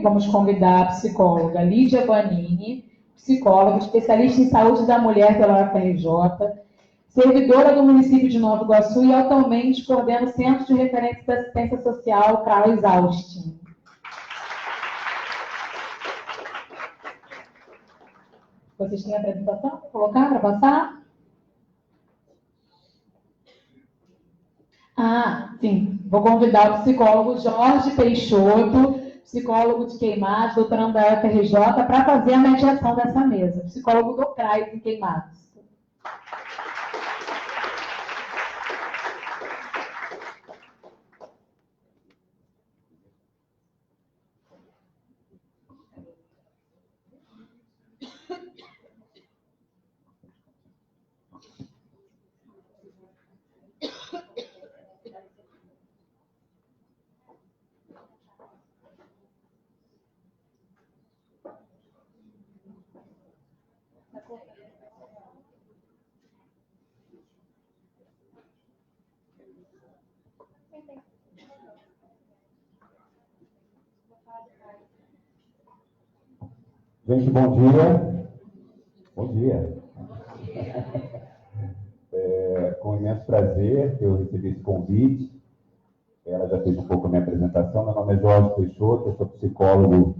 vamos convidar a psicóloga Lídia Guanini, psicóloga, especialista em saúde da mulher pela UFRJ, servidora do município de Nova Iguaçu e atualmente coordena o Centro de Referência da Assistência Social Carlos Austin. Vocês têm a apresentação para colocar, para passar? Ah, sim. Vou convidar o psicólogo Jorge Peixoto, psicólogo de Queimados, doutorando da UFRJ, para fazer a mediação dessa mesa. Psicólogo do CRAI em Queimados. Gente, bom dia. Bom dia. Com imenso prazer que eu recebi esse convite. Ela já fez um pouco a minha apresentação. Meu nome é Jorge Peixoto, eu sou psicólogo,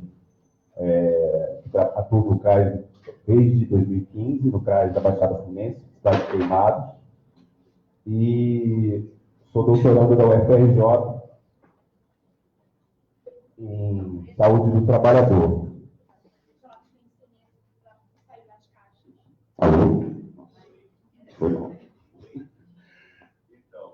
atuo no CRAS desde 2015, no CRAS da Baixada Fluminense, cidade de Queimados, e sou doutorando da UFRJ em Saúde do Trabalhador. Alô? Foi bom. Então,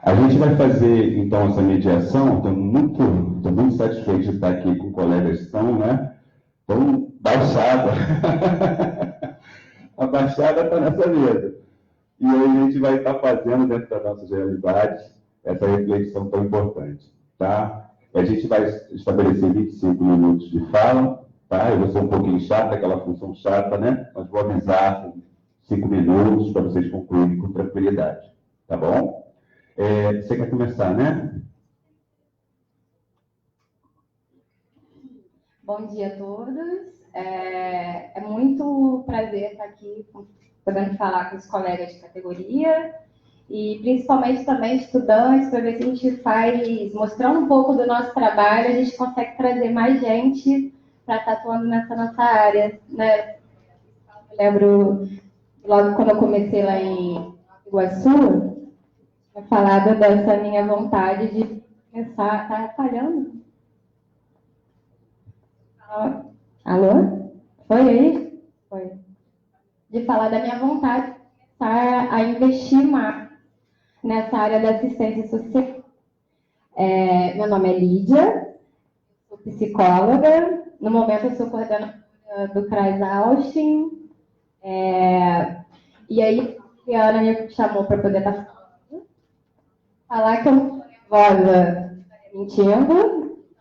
a gente vai fazer, então, essa mediação. Estou muito satisfeito de estar aqui com colegas que estão, né? Então, baixada. A baixada está nessa mesa. E aí a gente vai estar fazendo, dentro das nossas realidades, essa reflexão tão importante, tá? A gente vai estabelecer 25 minutos de fala. Tá? Eu vou ser um pouquinho chata, aquela função chata, né? Mas vou avisar com 5 minutos para vocês concluírem com tranquilidade. Tá bom? Você quer começar, né? Bom dia a todos. É muito prazer estar aqui podendo falar com os colegas de categoria e principalmente também estudantes, para ver se a gente faz, mostrando um pouco do nosso trabalho, a gente consegue trazer mais gente para estar atuando nessa nossa área, né? Eu lembro, logo quando eu comecei lá em Iguaçu, eu falado dessa minha vontade de começar... Tá falhando? Alô? Foi aí? Foi. De falar da minha vontade de começar a investir mais nessa área da assistência social. Meu nome é Lídia, sou psicóloga. No momento, eu sou coordenadora do CRAS Austin. E aí, a Ana me chamou para poder estar falar que eu não sou nervosa mentindo.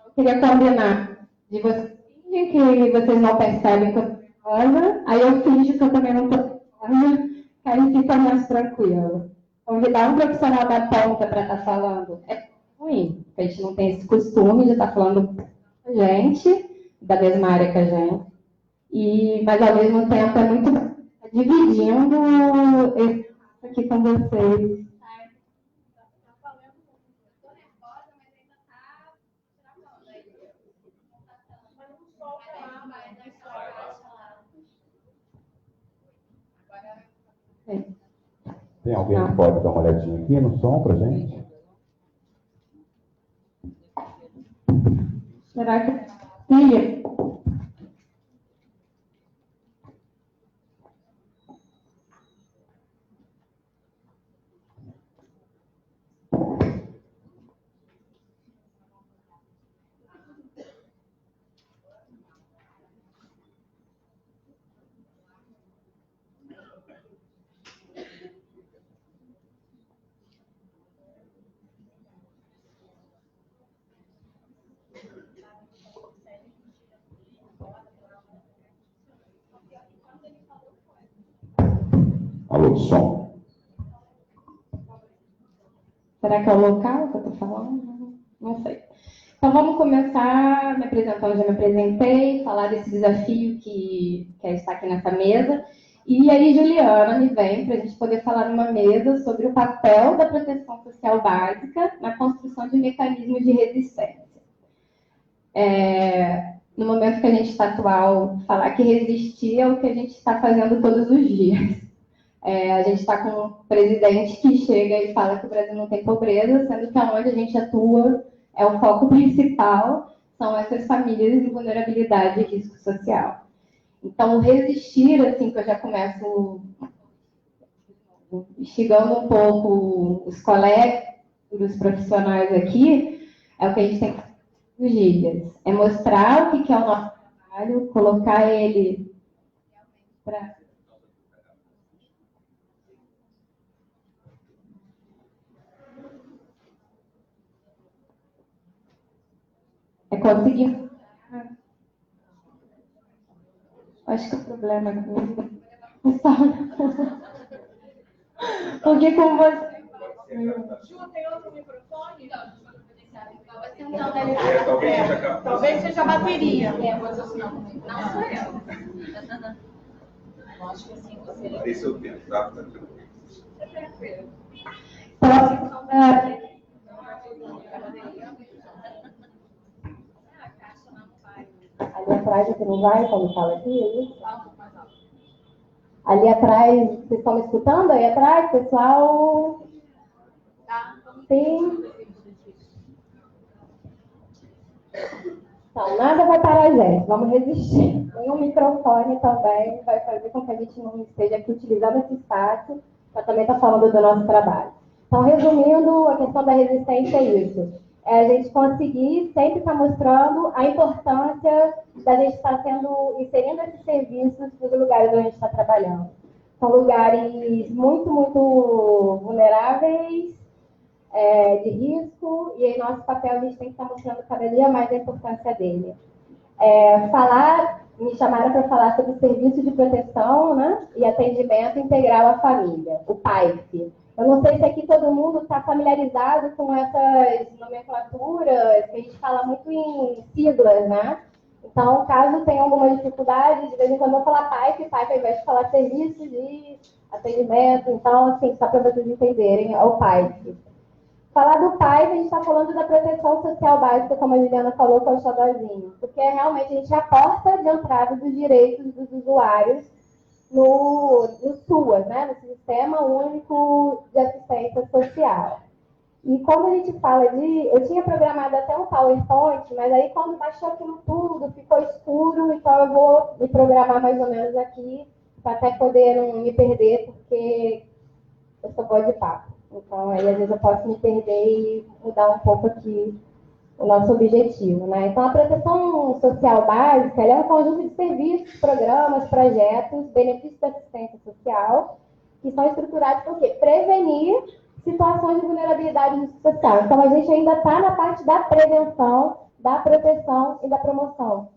Eu queria combinar de vocês que vocês não percebem que eu estou nervosa. Aí eu finjo que eu também não estou nervosa, que aí fica mais tranquilo. Convidar um profissional da ponta para estar falando é ruim, porque a gente não tem esse costume de estar falando com a gente, da mesma área que a gente. Mas, ao mesmo tempo, é muito dividindo esse aqui com vocês. Tem alguém que pode dar uma olhadinha aqui no som pra gente? Será que... Sim. Alô, som. Será que é o local que eu estou falando? Não sei. Então, vamos começar. Minha apresentando, já me apresentei, falar desse desafio que é estar aqui nessa mesa. E aí, Juliana me vem para a gente poder falar numa mesa sobre o papel da proteção social básica na construção de mecanismos de resistência. No momento que a gente está atual, falar que resistir é o que a gente está fazendo todos os dias. A gente está com um presidente que chega e fala que o Brasil não tem pobreza, sendo que onde a gente atua é o foco principal, são essas famílias em vulnerabilidade e risco social. Então, o resistir, assim, que eu já começo instigando um pouco os colegas, os profissionais aqui, é o que a gente tem que fazer nos dias. É mostrar o que é o nosso trabalho, colocar ele para... É conseguir... Acho que o problema é comigo. Porque como você... Ju, tem outro microfone? Talvez seja a bateria. Não sou eu. Acho que assim você... Esse é o tempo, tá? É tranquilo. Ali atrás você não vai quando fala aqui, é isso? Ali atrás, vocês estão me escutando? Aí atrás, pessoal? Sim. Então, nada vai parar a gente, vamos resistir. Tem um microfone também, vai fazer com que a gente não esteja aqui utilizando esse espaço para também estar falando do nosso trabalho. Então, resumindo, a questão da resistência é isso. É a gente conseguir sempre estar mostrando a importância da gente estar inserindo esses serviços nos lugares onde a gente está trabalhando. São lugares muito, muito vulneráveis, de risco, e aí nosso papel a gente tem que estar mostrando cada dia mais a importância dele. Me chamaram para falar sobre o serviço de proteção, né, e atendimento integral à família, o PAIF. Eu não sei se aqui todo mundo está familiarizado com essas nomenclaturas, que a gente fala muito em siglas, né? Então, caso tenha alguma dificuldade, de vez em quando eu vou falar PAIF ao invés de falar serviço de atendimento, então, assim, só para vocês entenderem, é o PAIF. Falar do PAIF, a gente está falando da proteção social básica, como a Juliana falou, com o xodózinho, porque realmente a gente é a porta de entrada dos direitos dos usuários no SUAS, né, no Sistema Único de Assistência Social. E quando a gente fala eu tinha programado até um PowerPoint, mas aí quando baixou aquilo tudo, ficou escuro, então eu vou me programar mais ou menos aqui, para até poder não me perder, porque eu sou boa de papo. Então, aí às vezes eu posso me perder e mudar um pouco aqui o nosso objetivo, né? Então, a proteção social básica ela é um conjunto de serviços, programas, projetos, benefícios da assistência social, que são estruturados para o quê? Prevenir situações de vulnerabilidade social. Então, a gente ainda está na parte da prevenção, da proteção e da promoção,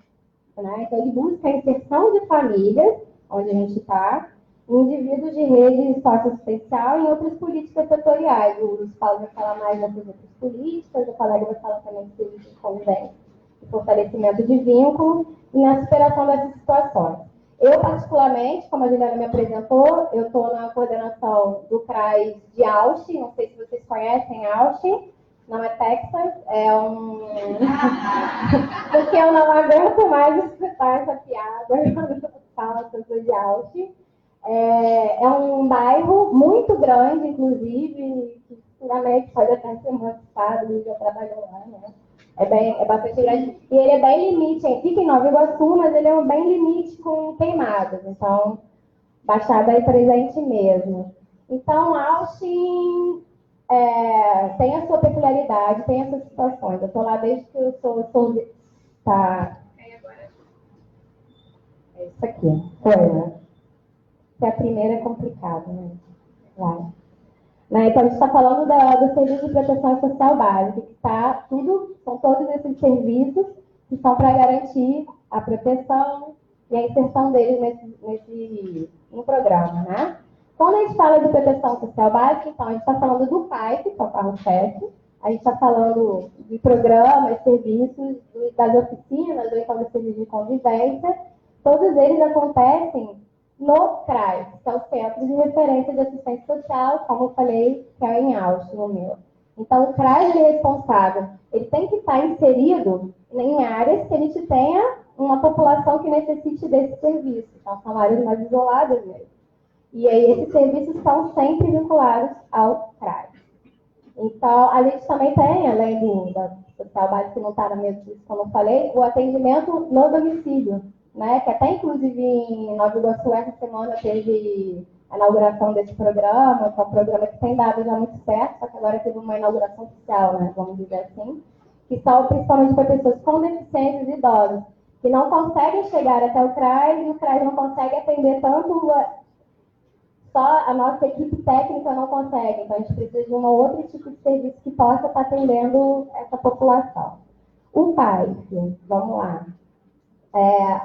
né? Então, ele busca a inserção de famílias, onde a gente está, indivíduos de rede socioassistencial e outras políticas setoriais. O Luiz Paulo vai falar mais dessas outras políticas, o Valério vai falar também de políticas de convivência e fortalecimento de vínculo e na superação dessas situações. Eu, particularmente, como a Juliana me apresentou, eu estou na coordenação do CRAS de Austin, não sei se vocês conhecem Austin, não é Texas, porque eu não aguento mais escutar essa piada quando eu falo que eu sou de Austin. É um bairro muito grande, inclusive, que futuramente pode até ser um estado, e já trabalhou lá, né? É bastante grande. E ele é bem limite, fica em Nova Iguaçu, mas ele é bem limite com Queimadas. Então, Baixada aí presente mesmo. Então, Austin tem a sua peculiaridade, tem essas situações. Eu estou lá desde que eu sou tá. É isso aqui, foi, né? Que a primeira é complicada, né? Claro. Então, a gente está falando do Serviço de Proteção Social Básica, que são todos esses serviços que são para garantir a proteção e a inserção deles no programa, né? Quando a gente fala de proteção social básica, então, a gente está falando do PAIF, que é o carro-chefe, A gente está falando de programas, serviços, das oficinas, ou então dos serviços de convivência. Todos eles acontecem no CRAS, que é o Centro de Referência de Assistência Social, como eu falei, que é em Austin, no meu. Então, o CRAS é responsável. Ele tem que estar inserido em áreas que a gente tenha uma população que necessite desse serviço. Então, são áreas mais isoladas mesmo. E aí, esses serviços estão sempre vinculados ao CRAS. Então, a gente também tem, além da social básica que não está na mesma lista, como eu falei, o atendimento no domicílio, né? Que até, inclusive, em Nova Iguaçu, essa semana teve a inauguração desse programa, que é um programa que tem dado já muito certo, só que agora teve uma inauguração oficial, né? Vamos dizer assim, que são principalmente para pessoas com deficiências e idosos, que não conseguem chegar até o CRAS e o CRAS não consegue atender tanto só a nossa equipe técnica não consegue, então a gente precisa de um outro tipo de serviço que possa estar atendendo essa população. O PAIF, vamos lá.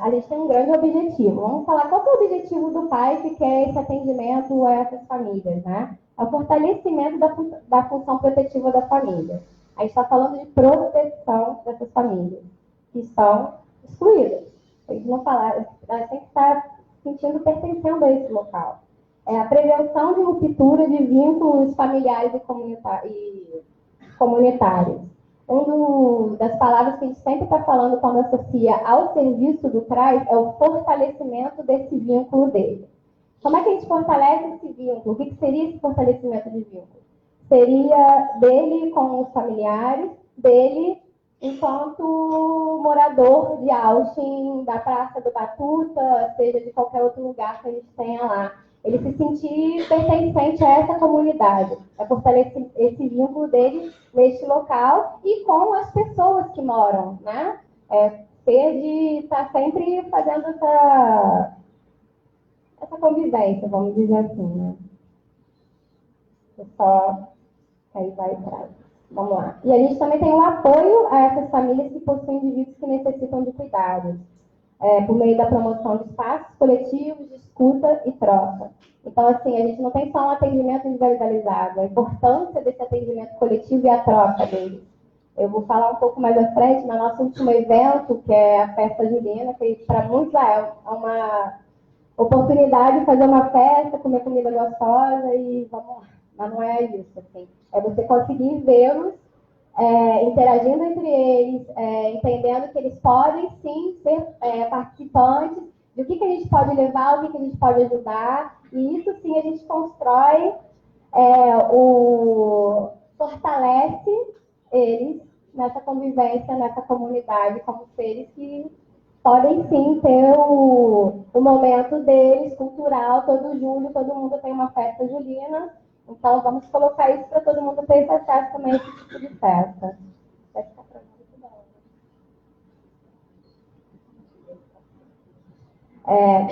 A gente tem um grande objetivo. Vamos falar qual é o objetivo do PAIF, que é esse atendimento a essas famílias, né? É o fortalecimento da função protetiva da família. A gente está falando de proteção dessas famílias, que estão excluídas. A gente não falar, elas têm que estar sentindo pertencendo a esse local. A prevenção de ruptura de vínculos familiares e comunitários. Das palavras que a gente sempre está falando quando associa ao serviço do CRAS é o fortalecimento desse vínculo dele. Como é que a gente fortalece esse vínculo? O que seria esse fortalecimento de vínculo? Seria dele com os familiares, dele enquanto morador de Austin, da Praça do Batuta, seja de qualquer outro lugar que a gente tenha lá. Ele se sentir pertencente a essa comunidade, é fortalecer esse vínculo dele neste local e com as pessoas que moram, né? Ter de estar sempre fazendo essa convivência, vamos dizer assim, né? Aí vai atrás. Vamos lá. E a gente também tem um apoio a essas famílias que possuem indivíduos que necessitam de cuidados. Por meio da promoção de espaços coletivos, de escuta e troca. Então, assim, a gente não tem só um atendimento individualizado, a importância desse atendimento coletivo e a troca dele. Eu vou falar um pouco mais à frente, no nosso último evento, que é a Festa Julina, que para muitos é uma oportunidade de fazer uma festa, comer comida gostosa e vamos lá. Mas não é isso, assim. É você conseguir vê-los interagindo entre eles, entendendo que eles podem sim ser participantes, do que a gente pode levar, o que a gente pode ajudar, e isso sim a gente constrói, fortalece eles nessa convivência, nessa comunidade, como seres que podem sim ter o momento deles, cultural, todo julho, todo mundo tem uma festa julina. Então, vamos colocar isso para todo mundo ter acesso também a esse tipo de festa. Vai ficar para muito bom.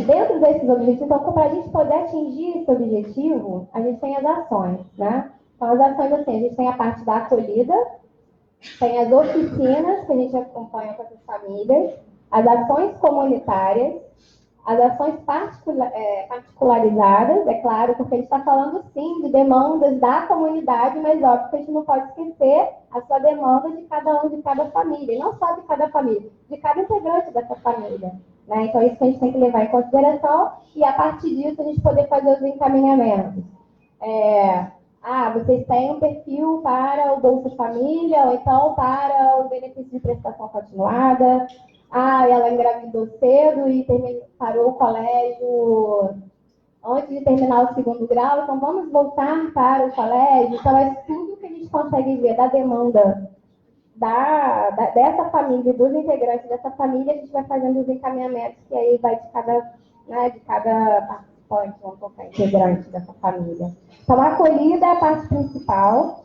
Dentro desses objetivos, então, para a gente poder atingir esse objetivo, a gente tem as ações, né? Então, as ações, assim, a gente tem a parte da acolhida, tem as oficinas que a gente acompanha com essas famílias, as ações comunitárias, as ações particularizadas, é claro, porque a gente está falando, sim, de demandas da comunidade, mas, óbvio, que a gente não pode esquecer a sua demanda de cada um, de cada família, e não só de cada família, de cada integrante dessa família. Né? Então, isso que a gente tem que levar em consideração, e, a partir disso, a gente poder fazer os encaminhamentos. Vocês têm um perfil para o Bolsa Família, ou então para o benefício de prestação continuada. Ela engravidou cedo e parou o colégio antes de terminar o segundo grau, então vamos voltar para o colégio. Então, é tudo que a gente consegue ver da demanda dessa família, dos integrantes dessa família, a gente vai fazendo os encaminhamentos, que aí vai de cada participante, vamos colocar, integrante dessa família. Então, a acolhida é a parte principal.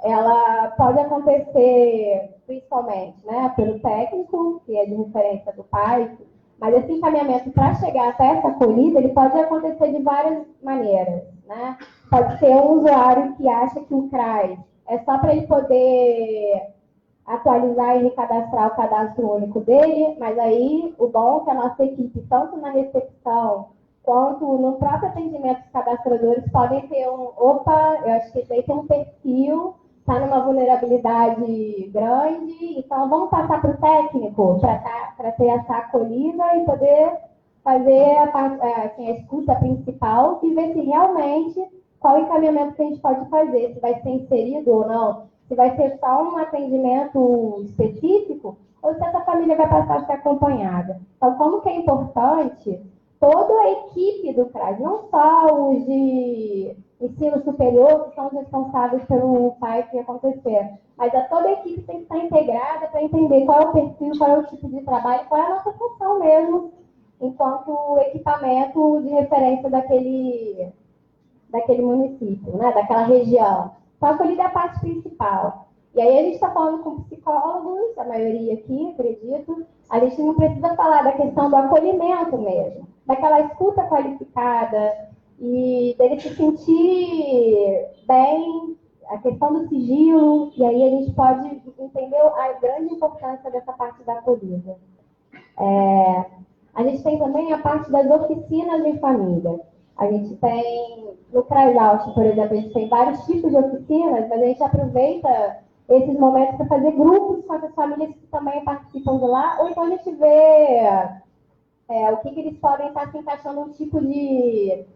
Ela pode acontecer principalmente, né, pelo técnico, que é de referência do pai, mas esse encaminhamento para chegar até essa acolhida, ele pode acontecer de várias maneiras, né? Pode ser um usuário que acha que o CRAS é só para ele poder atualizar e recadastrar o cadastro único dele, mas aí o bom é que a nossa equipe, tanto na recepção quanto no próprio atendimento dos cadastradores, podem ter eu acho que daí tem um perfil está numa vulnerabilidade grande, então vamos passar para o técnico para ter essa acolhida e poder fazer assim, a escuta principal e ver se realmente qual o encaminhamento que a gente pode fazer, se vai ser inserido ou não, se vai ser só um atendimento específico ou se essa família vai passar a ser acompanhada. Então, como que é importante toda a equipe do CRAS, não só os de ensino superior, que são os responsáveis pelo PAI que acontecer, mas a toda a equipe tem que estar integrada para entender qual é o perfil, qual é o tipo de trabalho, qual é a nossa função mesmo, enquanto equipamento de referência daquele município, né, daquela região. Então, a acolhida é a parte principal. E aí a gente está falando com psicólogos, a maioria aqui, acredito, a gente não precisa falar da questão do acolhimento mesmo, daquela escuta qualificada e dele se sentir bem, a questão do sigilo, e aí a gente pode entender a grande importância dessa parte da acolhida. A gente tem também a parte das oficinas de família. A gente tem, no CRAS, por exemplo, a gente tem vários tipos de oficinas, mas a gente aproveita esses momentos para fazer grupos com essas famílias que também participam de lá, ou então a gente vê o que eles podem estar se encaixando um tipo de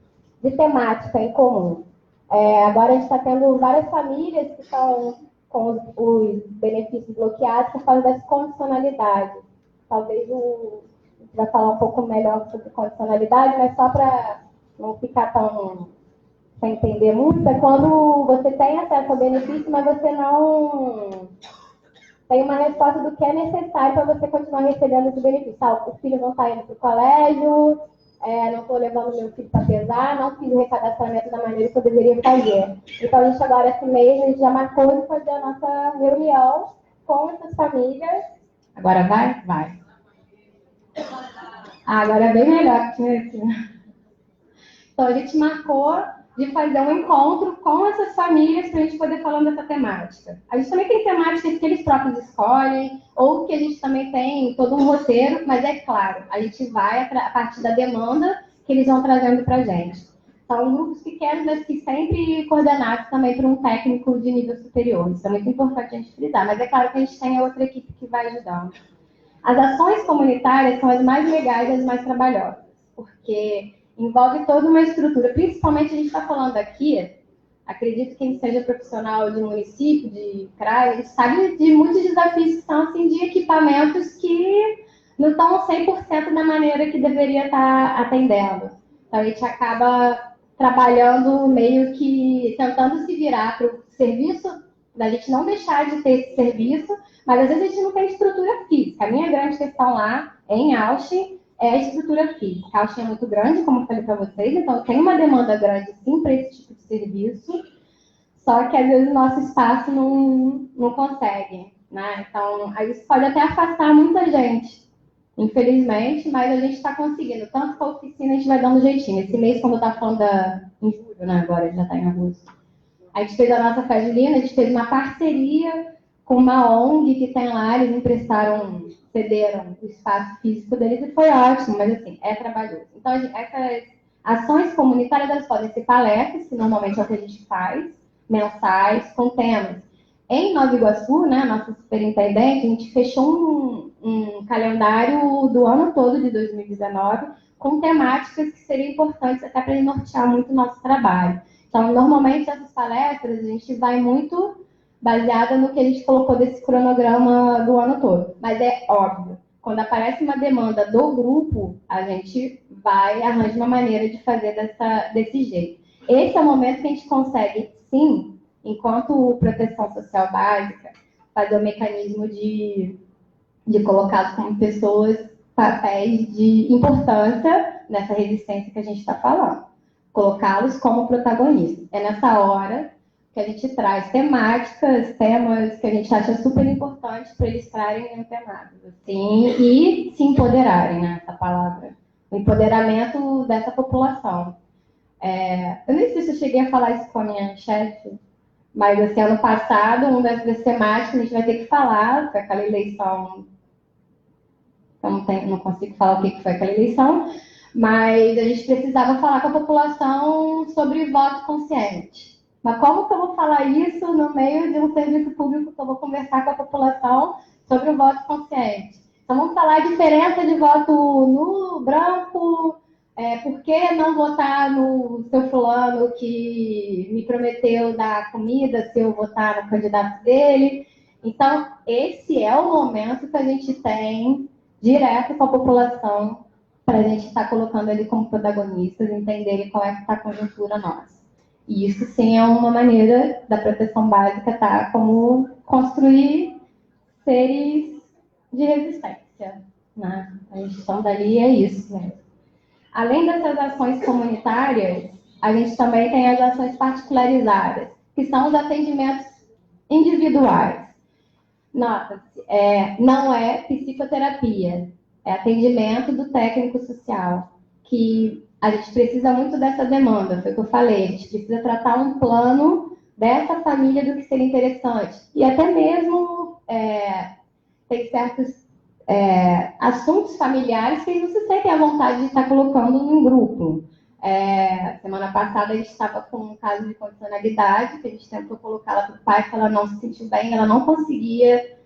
temática em comum. Agora a gente está tendo várias famílias que estão com os benefícios bloqueados por causa das condicionalidades. Talvez a gente vai falar um pouco melhor sobre condicionalidade, mas só para não ficar tão sem entender muito, é quando você tem acesso ao benefício, mas você não tem uma resposta do que é necessário para você continuar recebendo esse benefício. O filho não está indo para o colégio, não estou levando meu filho para pesar, não fiz o recadastramento da maneira que eu deveria fazer. Então, a gente agora, esse mês, a gente já marcou de fazer a nossa reunião com essas famílias. Agora vai? Vai. Agora é bem melhor que aqui. Então, a gente marcou de fazer um encontro com essas famílias para a gente poder falar dessa temática. A gente também tem temáticas que eles próprios escolhem, ou que a gente também tem todo um roteiro, mas é claro, a gente vai a partir da demanda que eles vão trazendo para a gente. São grupos pequenos, mas que sempre coordenados também por um técnico de nível superior. Isso é muito importante a gente frisar, mas é claro que a gente tem a outra equipe que vai ajudando. As ações comunitárias são as mais legais e as mais trabalhosas, porque envolve toda uma estrutura, principalmente a gente está falando aqui, acredito que quem seja profissional de município, de CRAS, a gente sabe de muitos desafios que são assim, de equipamentos que não estão 100% da maneira que deveria estar atendendo. Então a gente acaba trabalhando meio que tentando se virar para o serviço, da gente não deixar de ter esse serviço, mas às vezes a gente não tem estrutura física. A minha grande questão lá em Auschwitz é a estrutura física. A Auschwitz é muito grande, como eu falei para vocês, então tem uma demanda grande sim para esse tipo de serviço, só que às vezes o nosso espaço não consegue, né? Então, isso pode até afastar muita gente, infelizmente, mas a gente está conseguindo. Tanto que a oficina a gente vai dando jeitinho. Esse mês, quando eu estava falando em julho, né? Agora já está em agosto. A gente fez a nossa festa junina, a gente fez uma parceria com uma ONG que tem lá, eles cederam o espaço físico deles e foi ótimo, mas assim, é trabalhoso. Então, essas ações comunitárias, elas podem ser palestras, que normalmente é o que a gente faz, mensais, com temas. Em Nova Iguaçu, né, nossa superintendente, a gente fechou um calendário do ano todo de 2019 com temáticas que seriam importantes até para nortear muito o nosso trabalho. Então, normalmente, essas palestras, a gente vai muito baseada no que a gente colocou desse cronograma do ano todo. Mas é óbvio, quando aparece uma demanda do grupo, a gente arranja uma maneira de fazer desse jeito. Esse é o momento que a gente consegue, sim, enquanto proteção social básica, fazer o mecanismo de colocá-los como pessoas, papéis de importância nessa resistência que a gente está falando. Colocá-los como protagonistas. É nessa hora que a gente traz temas que a gente acha super importantes para eles estarem antenados, assim, e se empoderarem, né, essa palavra. O empoderamento dessa população. Eu nem sei se eu cheguei a falar isso com a minha chefe, mas, assim, ano passado, uma das temáticas a gente vai ter que falar, foi aquela eleição, eu não consigo falar o que foi aquela eleição, mas a gente precisava falar com a população sobre voto consciente. Mas como que eu vou falar isso no meio de um serviço público que eu vou conversar com a população sobre o voto consciente? Então, vamos falar a diferença de voto nulo, branco, por que não votar no seu fulano que me prometeu dar comida se eu votar no candidato dele? Então, esse é o momento que a gente tem direto com a população para a gente estar colocando ele como protagonistas, entenderem qual é que está a conjuntura nossa. E isso, sim, é uma maneira da proteção básica, tá? Como construir seres de resistência, né? A gestão dali é isso mesmo. Além dessas ações comunitárias, a gente também tem as ações particularizadas, que são os atendimentos individuais. Nota-se, não é psicoterapia, é atendimento do técnico social, que a gente precisa muito dessa demanda, foi o que eu falei, a gente precisa tratar um plano dessa família do que seria interessante. E até mesmo tem certos assuntos familiares que eles não se sentem à vontade de estar colocando num grupo. Semana passada a gente estava com um caso de condicionalidade, que a gente tentou colocá-la para o pai, que ela não se sentiu bem, ela não conseguia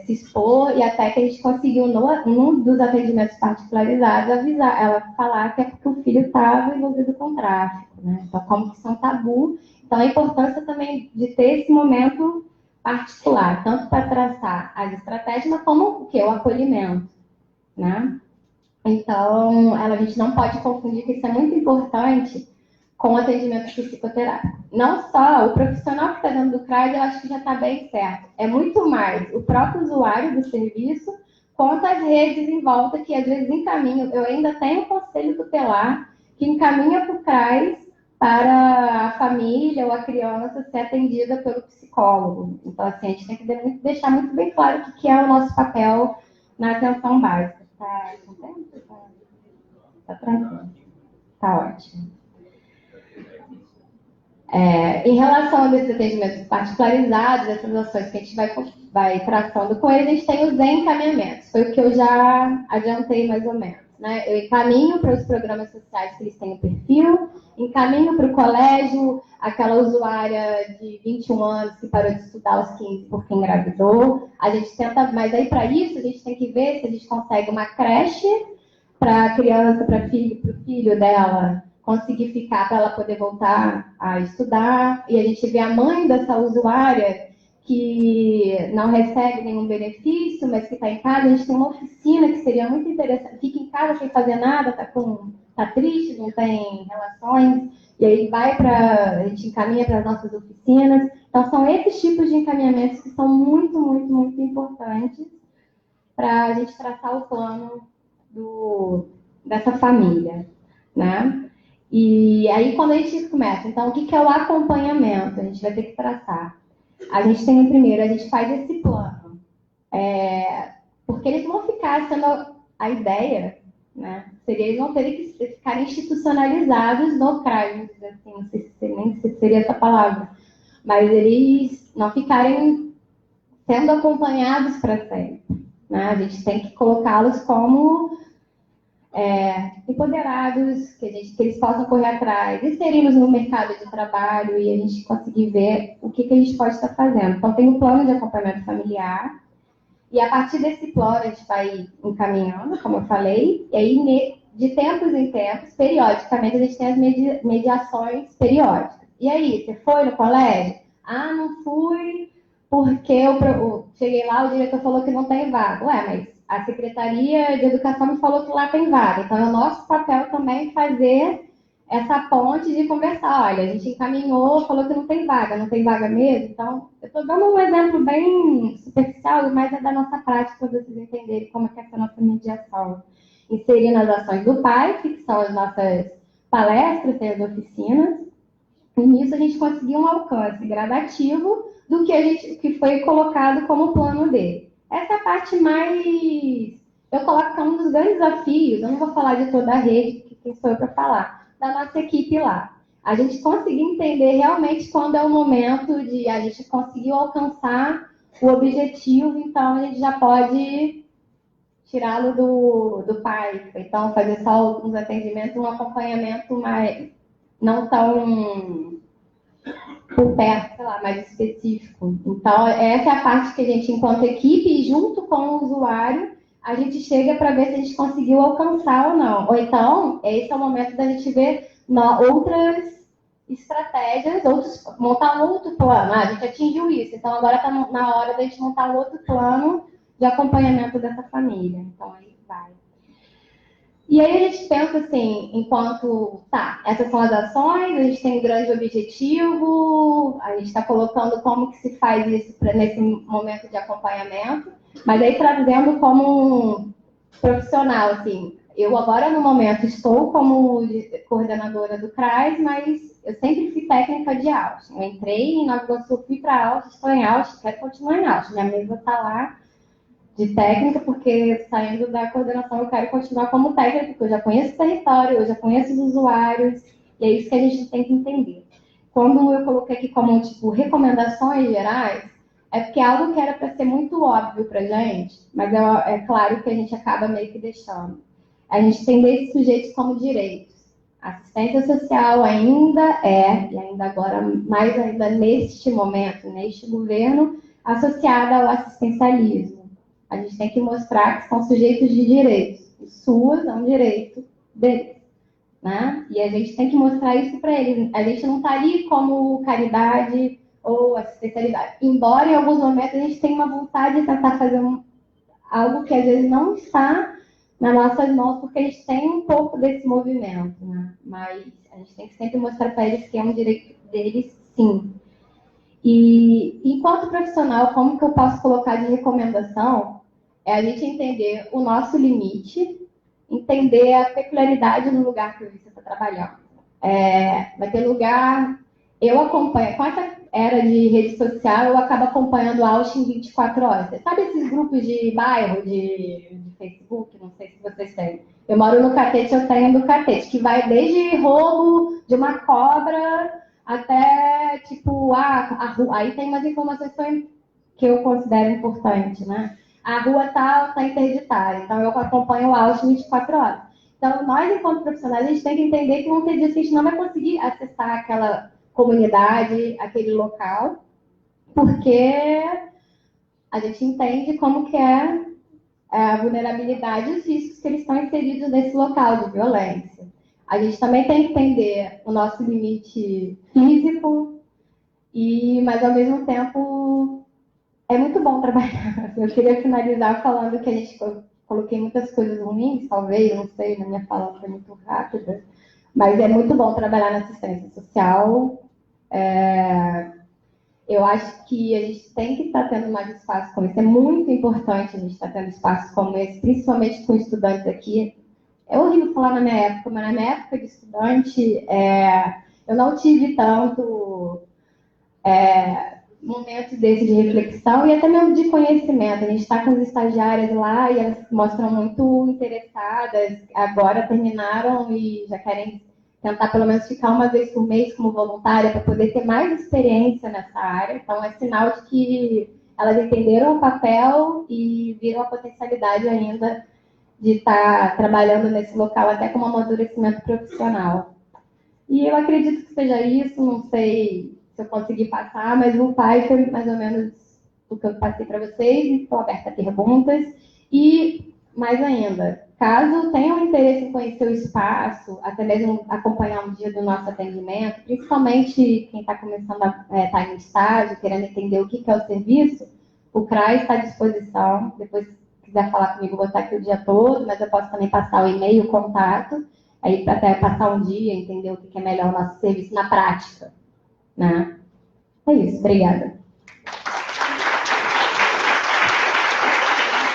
se expor, e até que a gente conseguiu, num dos atendimentos particularizados, avisar ela, falar que é porque o filho estava envolvido com tráfico, né? Então, como que isso é um tabu. Então, a importância também de ter esse momento particular, tanto para traçar as estratégias, mas como o que? O acolhimento, né? Então, a gente não pode confundir que isso é muito importante com o atendimento psicoterápico. Não só o profissional que está dentro do CRAD, eu acho que já está bem certo. É muito mais o próprio usuário do serviço, quanto as redes em volta, que às vezes encaminham. Eu ainda tenho um conselho tutelar que encaminha para o CRAS para a família ou a criança ser atendida pelo psicólogo. Então, assim, a gente tem que deixar muito bem claro o que é o nosso papel na atenção básica. Tá contente? Tá tranquilo. Tá ótimo. Em relação a esses atendimentos particularizados, essas ações que a gente vai traçando com ele, a gente tem os encaminhamentos. Foi o que eu já adiantei mais ou menos. Né? Eu encaminho para os programas sociais que eles têm o perfil, encaminho para o colégio, aquela usuária de 21 anos que parou de estudar aos 15 porque engravidou. A gente tenta, mas aí para isso a gente tem que ver se a gente consegue uma creche para a criança, para o filho dela conseguir ficar para ela poder voltar a estudar. E a gente vê a mãe dessa usuária que não recebe nenhum benefício, mas que está em casa. A gente tem uma oficina que seria muito interessante. Fica em casa sem fazer nada, tá triste, não tem relações. E aí a gente encaminha para as nossas oficinas. Então, são esses tipos de encaminhamentos que são muito, muito, muito importantes para a gente traçar o plano dessa família, né? E aí, quando a gente começa, então, o que é o acompanhamento? A gente vai ter que traçar. A gente tem, primeiro, a gente faz esse plano. Porque eles vão ficar sendo a ideia, né? Seria eles não terem que ficar institucionalizados no CRAI, vamos dizer assim, não sei se seria essa palavra, mas eles não ficarem sendo acompanhados para sempre, né? A gente tem que colocá-los como empoderados, que eles possam correr atrás, inseri-los no mercado de trabalho e a gente conseguir ver o que a gente pode estar fazendo. Então, tem um plano de acompanhamento familiar, e a partir desse plano a gente vai encaminhando, como eu falei, e aí, de tempos em tempos, periodicamente, a gente tem as mediações periódicas. E aí, você foi no colégio? Ah, não fui, porque eu cheguei lá, o diretor falou que não tem vaga. Ué, mas a Secretaria de Educação me falou que lá tem vaga. Então, é o nosso papel também fazer essa ponte de conversar. Olha, a gente encaminhou, falou que não tem vaga mesmo. Então, eu estou dando um exemplo bem superficial, mas é da nossa prática, para vocês entenderem como é que é essa nossa mediação. Inserindo as ações do PAI, que são as nossas palestras, tem as oficinas. E nisso a gente conseguiu um alcance gradativo do que foi colocado como plano dele. Essa é a parte mais... Eu coloco que é um dos grandes desafios, eu não vou falar de toda a rede, que quem sou eu para falar, da nossa equipe lá. A gente conseguir entender realmente quando é o momento de a gente conseguiu alcançar o objetivo, então a gente já pode tirá-lo do pai. Então, fazer só uns atendimentos, um acompanhamento mais, não tão por perto, sei lá, mais específico. Então, essa é a parte que a gente, enquanto equipe, junto com o usuário, a gente chega para ver se a gente conseguiu alcançar ou não. Ou então, esse é o momento da gente ver outras estratégias, montar um outro plano. A gente atingiu isso, então agora está na hora da gente montar um outro plano de acompanhamento dessa família. Então, aí vai. E aí a gente pensa assim, enquanto, essas são as ações, a gente tem um grande objetivo, a gente está colocando como que se faz isso nesse momento de acompanhamento, mas aí trazendo como um profissional, assim, eu agora no momento estou como coordenadora do CRAS, mas eu sempre fui técnica de Austin. Eu entrei em Nova Iguaçu, fui para Austin, estou em Austin, quero continuar em Austin, minha mesa está lá, de técnica, porque saindo da coordenação eu quero continuar como técnica, porque eu já conheço o território, eu já conheço os usuários, e é isso que a gente tem que entender. Quando eu coloquei aqui como, tipo, recomendações gerais, é porque é algo que era para ser muito óbvio para a gente, mas é claro que a gente acaba meio que deixando. A gente tem esses sujeitos como direitos. A assistência social ainda e ainda agora, mais ainda neste momento, neste governo, associada ao assistencialismo. A gente tem que mostrar que são sujeitos de direitos. O SUAS é um direito deles, né? E a gente tem que mostrar isso para eles. A gente não está ali como caridade ou assistencialidade. Embora, em alguns momentos, a gente tenha uma vontade de tentar fazer algo que, às vezes, não está nas nossas mãos, porque a gente tem um pouco desse movimento, né? Mas a gente tem que sempre mostrar para eles que é um direito deles, sim. E, enquanto profissional, como que eu posso colocar de recomendação? É a gente entender o nosso limite, entender a peculiaridade do lugar que você está trabalhando. Vai ter lugar... Eu acompanho... Com essa era de rede social, eu acabo acompanhando o Austin 24 horas. Você sabe esses grupos de bairro, de Facebook? Não sei se vocês têm. Eu moro no Catete, eu tenho do Catete, que vai desde roubo de uma cobra até, tipo, a rua. Aí tem umas informações que eu considero importantes, né? A rua tal está interditada, então eu acompanho o Austin 24 horas. Então, nós, enquanto profissionais, a gente tem que entender que vão ter dias que a gente não vai conseguir acessar aquela comunidade, aquele local, porque a gente entende como que é a vulnerabilidade e os riscos que eles estão inseridos nesse local de violência. A gente também tem que entender o nosso limite físico, mas, ao mesmo tempo, é muito bom trabalhar. Eu queria finalizar falando que a gente coloquei muitas coisas ruins, talvez, não sei, na minha fala foi muito rápida, mas é muito bom trabalhar na assistência social. Eu acho que a gente tem que estar tendo mais espaço como esse. É muito importante a gente estar tendo espaço como esse, principalmente com estudantes aqui. É horrível falar na minha época, mas na minha época de estudante, eu não tive tanto momentos desses de reflexão e até mesmo de conhecimento. A gente está com as estagiárias lá e elas se mostram muito interessadas. Agora terminaram e já querem tentar pelo menos ficar uma vez por mês como voluntária para poder ter mais experiência nessa área. Então, é sinal de que elas entenderam o papel e viram a potencialidade ainda de estar trabalhando nesse local até com um amadurecimento profissional. E eu acredito que seja isso, não sei se eu consegui passar, mas o pai foi mais ou menos o que eu passei para vocês, e estou aberta a perguntas. E, mais ainda, caso tenham interesse em conhecer o espaço, até mesmo acompanhar um dia do nosso atendimento, principalmente quem está começando a estar em estágio, querendo entender o que é o serviço, o CRAS está à disposição. Depois, se quiser falar comigo, vou estar aqui o dia todo, mas eu posso também passar o e-mail, o contato, aí para até passar um dia, entender o que é melhor o nosso serviço na prática. Né? É isso, obrigada.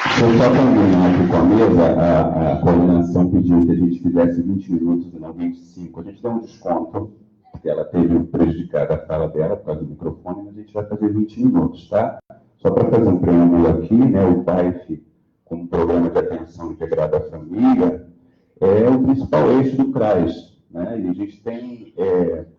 Deixa eu só combinar aqui com a mesa, a coordenação pediu que a gente fizesse 20 minutos e não 25. A gente dá um desconto, porque ela teve prejudicado a fala dela por causa do microfone, mas a gente vai fazer 20 minutos, tá? Só para fazer um preâmbulo aqui, né, o PAIF, como Programa de Atenção Integrada à Família, é o principal eixo do CRAS, né? E a gente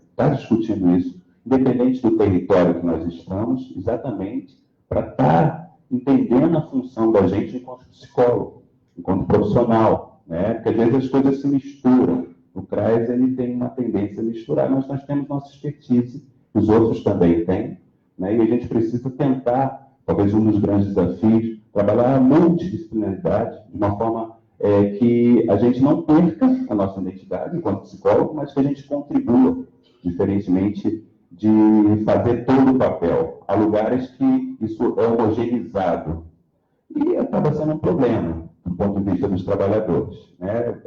está discutindo isso, independente do território que nós estamos, exatamente para estar entendendo a função da gente enquanto psicólogo, enquanto profissional, né? Porque às vezes as coisas se misturam. O CRAS ele tem uma tendência a misturar, mas nós temos nossa expertise os outros também têm, né? E a gente precisa tentar, talvez um dos grandes desafios, trabalhar a multidisciplinaridade de uma forma que a gente não perca a nossa identidade enquanto psicólogo, mas que a gente contribua, diferentemente de fazer todo o papel. Há lugares que isso é homogeneizado e acaba sendo um problema do ponto de vista dos trabalhadores, né?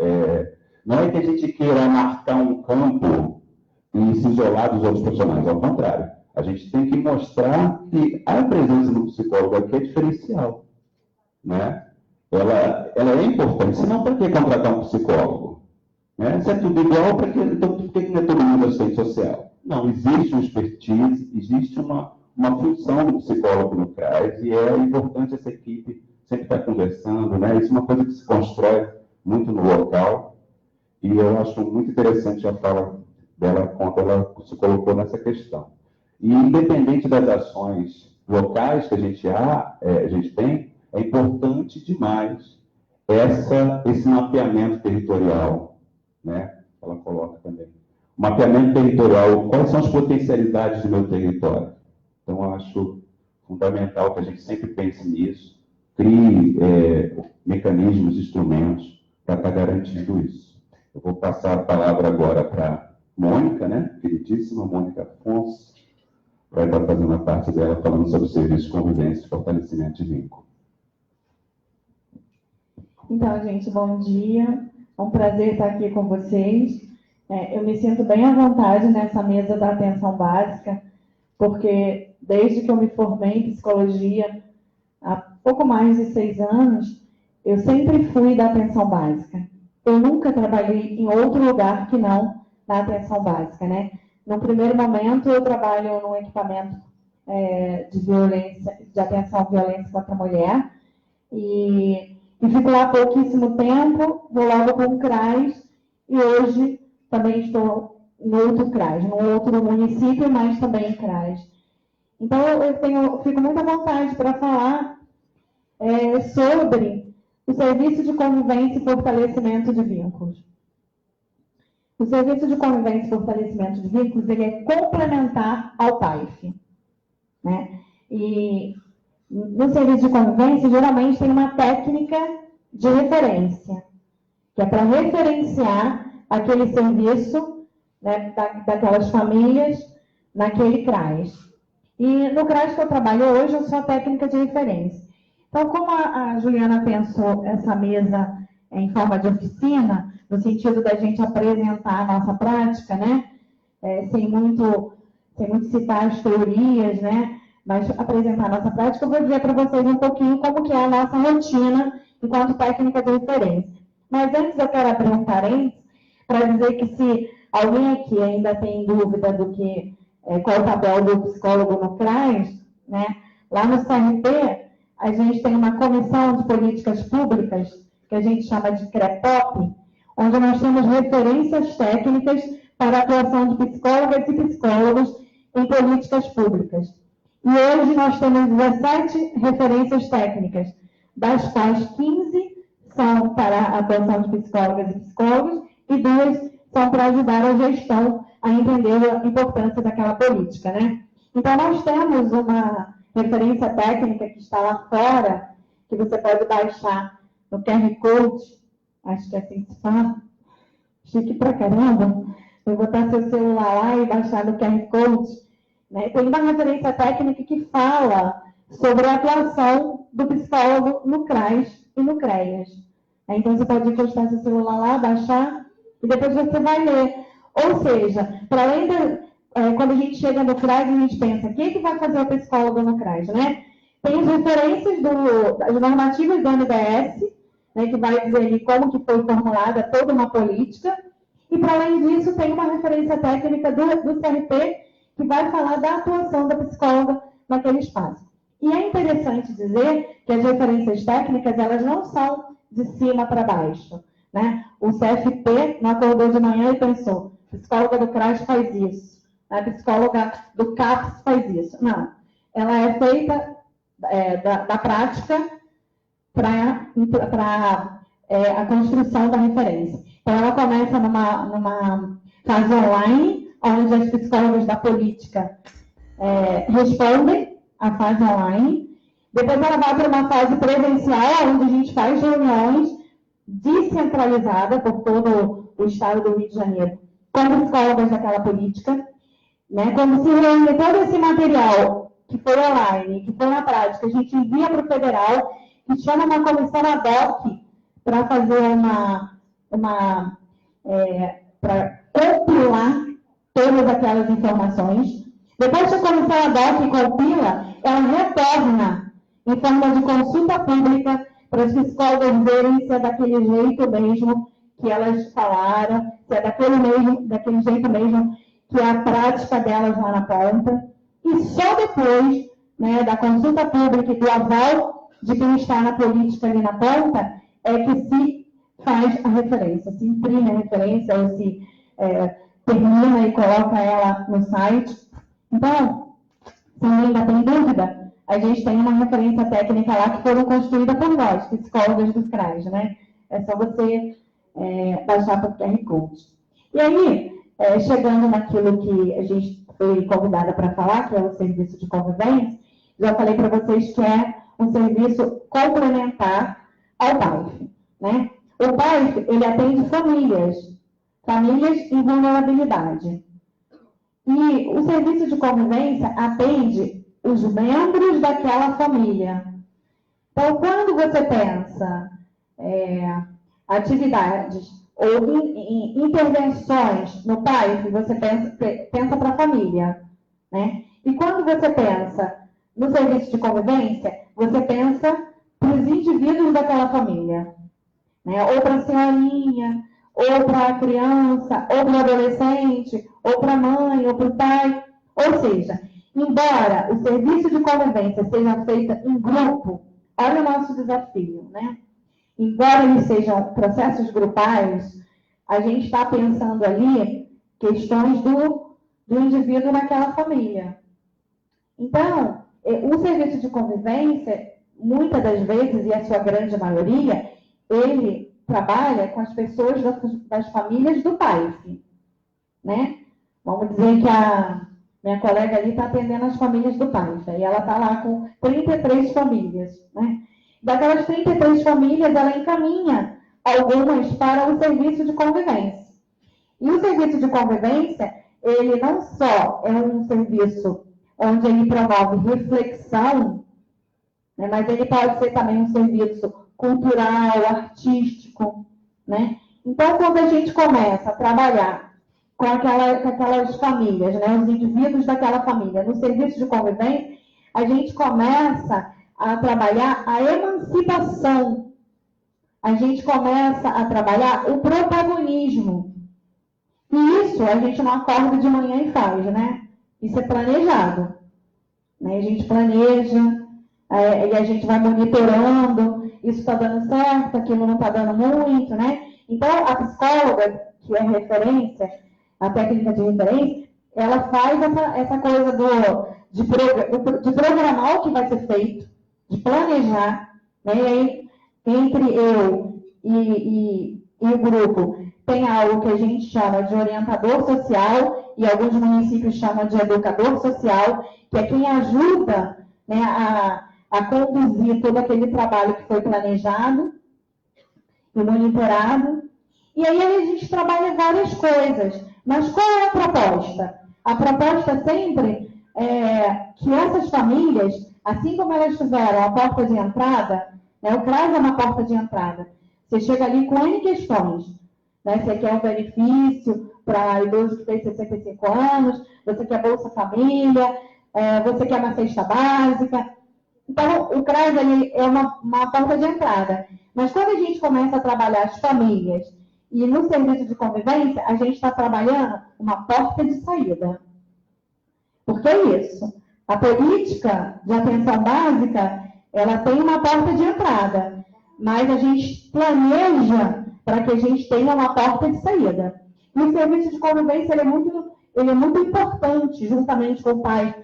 Não é que a gente queira marcar um campo e se isolar dos outros profissionais, ao contrário. A gente tem que mostrar que a presença do psicólogo aqui é diferencial, né? Ela é importante, senão para que contratar um psicólogo? Né? Se é tudo igual, então por que não é todo mundo assistente social? Não, existe um expertise, existe uma função do psicólogo no CRAS, e é importante essa equipe sempre estar conversando, né? Isso é uma coisa que se constrói muito no local, e eu acho muito interessante a fala dela quando ela se colocou nessa questão. E independente das ações locais que a gente tem, é importante demais esse mapeamento territorial, né? Ela coloca também. Mapeamento territorial, quais são as potencialidades do meu território? Então, eu acho fundamental que a gente sempre pense nisso, crie mecanismos, instrumentos para estar garantindo isso. Eu vou passar a palavra agora para Mônica, né? Queridíssima Mônica Afonso, para estar fazendo a parte dela, falando sobre o serviço de convivência e fortalecimento de vínculo. Então, gente, bom dia. É um prazer estar aqui com vocês. Eu me sinto bem à vontade nessa mesa da atenção básica, porque desde que eu me formei em psicologia, há pouco mais de 6 anos, eu sempre fui da atenção básica. Eu nunca trabalhei em outro lugar que não na atenção básica, né? No primeiro momento, eu trabalho num equipamento de atenção à violência contra a mulher, e fico lá há pouquíssimo tempo, vou logo para um CRAS, e hoje também estou no outro CRAS, no outro município, mas também em CRAS. Então, eu fico muito à vontade para falar sobre o Serviço de Convivência e Fortalecimento de Vínculos. O Serviço de Convivência e Fortalecimento de Vínculos, ele é complementar ao PAIF, né? E no serviço de convivência, geralmente tem uma técnica de referência, que é para referenciar aquele serviço, né, daquelas famílias naquele CRAS. E no CRAS que eu trabalho hoje, eu sou a técnica de referência. Então, como a Juliana pensou essa mesa em forma de oficina, no sentido da gente apresentar a nossa prática, né, sem muito citar as teorias, né, mas apresentar a nossa prática, eu vou dizer para vocês um pouquinho como que é a nossa rotina enquanto técnica de referência. Mas antes eu quero abrir um parênteses para dizer que se alguém aqui ainda tem dúvida do que qual é o papel do psicólogo no CRAS, né, lá no CRP, a gente tem uma comissão de políticas públicas, que a gente chama de CREPOP, onde nós temos referências técnicas para a atuação de psicólogas e psicólogos em políticas públicas. E hoje nós temos 17 referências técnicas, das quais 15 são para a atuação de psicólogas e psicólogos e 2 são para ajudar a gestão a entender a importância daquela política, né? Então, nós temos uma referência técnica que está lá fora, que você pode baixar no QR Code, acho que é assim que se fala, chique pra caramba, vou botar seu celular lá e baixar no QR Code, né? Tem uma referência técnica que fala sobre a atuação do psicólogo no CRAS e no CREAS. Então, você pode encostar seu celular lá, baixar, e depois você vai ler. Ou seja, para além quando a gente chega no CRAS, a gente pensa, quem é que vai fazer o psicólogo no CRAS, né? Tem as referências das normativas do MDS, né, que vai dizer ali como que foi formulada toda uma política, e para além disso, tem uma referência técnica do CRP, que vai falar da atuação da psicóloga naquele espaço. E é interessante dizer que as referências técnicas, elas não são de cima para baixo, né? O CFP não acordou de manhã e pensou, a psicóloga do CRAS faz isso, a psicóloga do CAPS faz isso. Não, ela é feita da prática para a construção da referência. Então, ela começa numa fase online, onde as psicólogas da política respondem a fase online. Depois ela vai para uma fase presencial, onde a gente faz reuniões descentralizadas por todo o estado do Rio de Janeiro, com psicólogas daquela política, né? Quando se reúne todo esse material que foi online, que foi na prática, a gente envia para o federal, que chama uma comissão ad hoc para fazer para compilar todas aquelas informações. Depois que a comissão ad hoc compila, ela retorna em forma de consulta pública para as psicólogas verem se é daquele jeito mesmo que elas falaram, se é daquele jeito mesmo que é a prática delas lá na ponta. E só depois, né, da consulta pública e do aval de quem está na política ali na ponta, é que se faz a referência, se imprime a referência ou se termina e coloca ela no site. Então, se ainda tem dúvida, a gente tem uma referência técnica lá que foram construída por nós, psicólogas dos CRAs, né? É só você baixar para o QR Code. E aí, chegando naquilo que a gente foi convidada para falar, que é o serviço de convivência, já falei para vocês que é um serviço complementar ao PAIF, né? O PAIF, ele atende famílias em vulnerabilidade. E o serviço de convivência atende os membros daquela família. Então, quando você pensa atividades ou em intervenções no PAIF, você pensa para a família, né? E quando você pensa no serviço de convivência, você pensa para os indivíduos daquela família, né? Ou para a senhorinha, ou para a criança, ou para o adolescente, ou para a mãe, ou para o pai. Ou seja, embora o serviço de convivência seja feito em grupo, olha o nosso desafio, né? Embora eles sejam processos grupais, a gente está pensando ali questões do indivíduo naquela família. Então, o serviço de convivência, muitas das vezes, e a sua grande maioria, ele trabalha com as pessoas das famílias do PAIF, né? Vamos dizer que a minha colega ali está atendendo as famílias do PAIF, e ela está lá com 33 famílias, né? Daquelas 33 famílias, ela encaminha algumas para o serviço de convivência. E o serviço de convivência, ele não só é um serviço onde ele promove reflexão, né, mas ele pode ser também um serviço cultural, artístico, né? Então, quando a gente começa a trabalhar com aquelas famílias, né, os indivíduos daquela família, no serviço de convivência, a gente começa a trabalhar a emancipação, a gente começa a trabalhar o protagonismo. E isso a gente não acorda de manhã e faz, né? Isso é planejado, né? A gente planeja, e a gente vai monitorando, isso está dando certo, aquilo não está dando muito, né? Então, a psicóloga, que é referência, a técnica de referência, ela faz essa coisa de programar o que vai ser feito, de planejar, né? E aí, entre eu e o grupo, tem algo que a gente chama de orientador social, e alguns municípios chamam de educador social, que é quem ajuda, né, a conduzir todo aquele trabalho que foi planejado e monitorado. E aí a gente trabalha várias coisas. Mas qual é a proposta? A proposta sempre é que essas famílias, assim como elas fizeram a porta de entrada, né, o CRAS é uma porta de entrada. Você chega ali com N questões. Né? Você quer um benefício para idoso que tem 65 anos, você quer Bolsa Família, você quer uma cesta básica. Então, o CRAS ele é uma porta de entrada. Mas quando a gente começa a trabalhar as famílias e no serviço de convivência, a gente está trabalhando uma porta de saída. Porque é isso. A política de atenção básica, ela tem uma porta de entrada, mas a gente planeja para que a gente tenha uma porta de saída. E o serviço de convivência ele é muito importante, juntamente com o pai,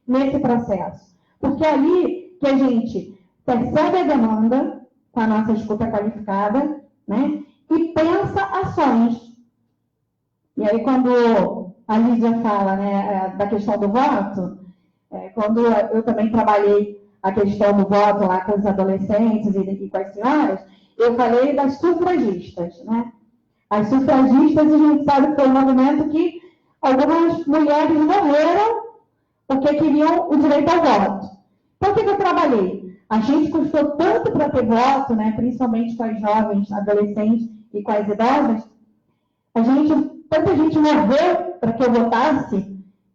nesse processo. Porque é ali que a gente percebe a demanda, com a nossa escuta qualificada, né? E pensa ações. E aí, quando a Lídia fala, né, da questão do voto, quando eu também trabalhei a questão do voto lá com os adolescentes e com as senhoras, eu falei das sufragistas, né? As sufragistas, a gente sabe que foi um movimento que algumas mulheres morreram porque queriam o direito ao voto. Por que eu trabalhei? A gente custou tanto para ter voto, né, principalmente com as jovens, adolescentes e com as idosas, tanta gente morreu para que eu votasse,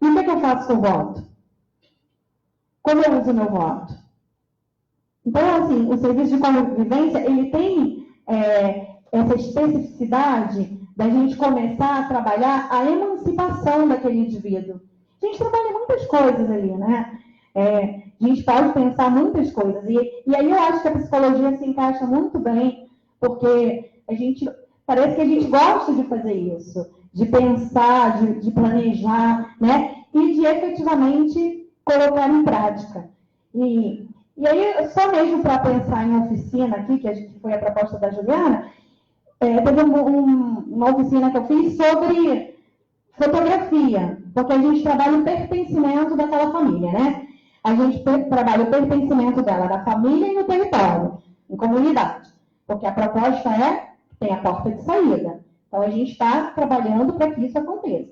e o que eu faço com o voto? Como eu uso meu voto? Então, assim, o serviço de convivência, ele tem essa especificidade da gente começar a trabalhar a emancipação daquele indivíduo. A gente trabalha muitas coisas ali, né? A gente pode pensar muitas coisas. E aí eu acho que a psicologia se encaixa muito bem, porque parece que a gente gosta de fazer isso, de pensar, de planejar, né? E de efetivamente colocar em prática. E aí, só mesmo para pensar em oficina aqui, que foi a proposta da Juliana, teve uma oficina que eu fiz sobre fotografia, porque a gente trabalha o pertencimento daquela família, né? A gente trabalha o pertencimento dela, da família e no território, em comunidade. Porque a proposta tem a porta de saída. Então, a gente está trabalhando para que isso aconteça.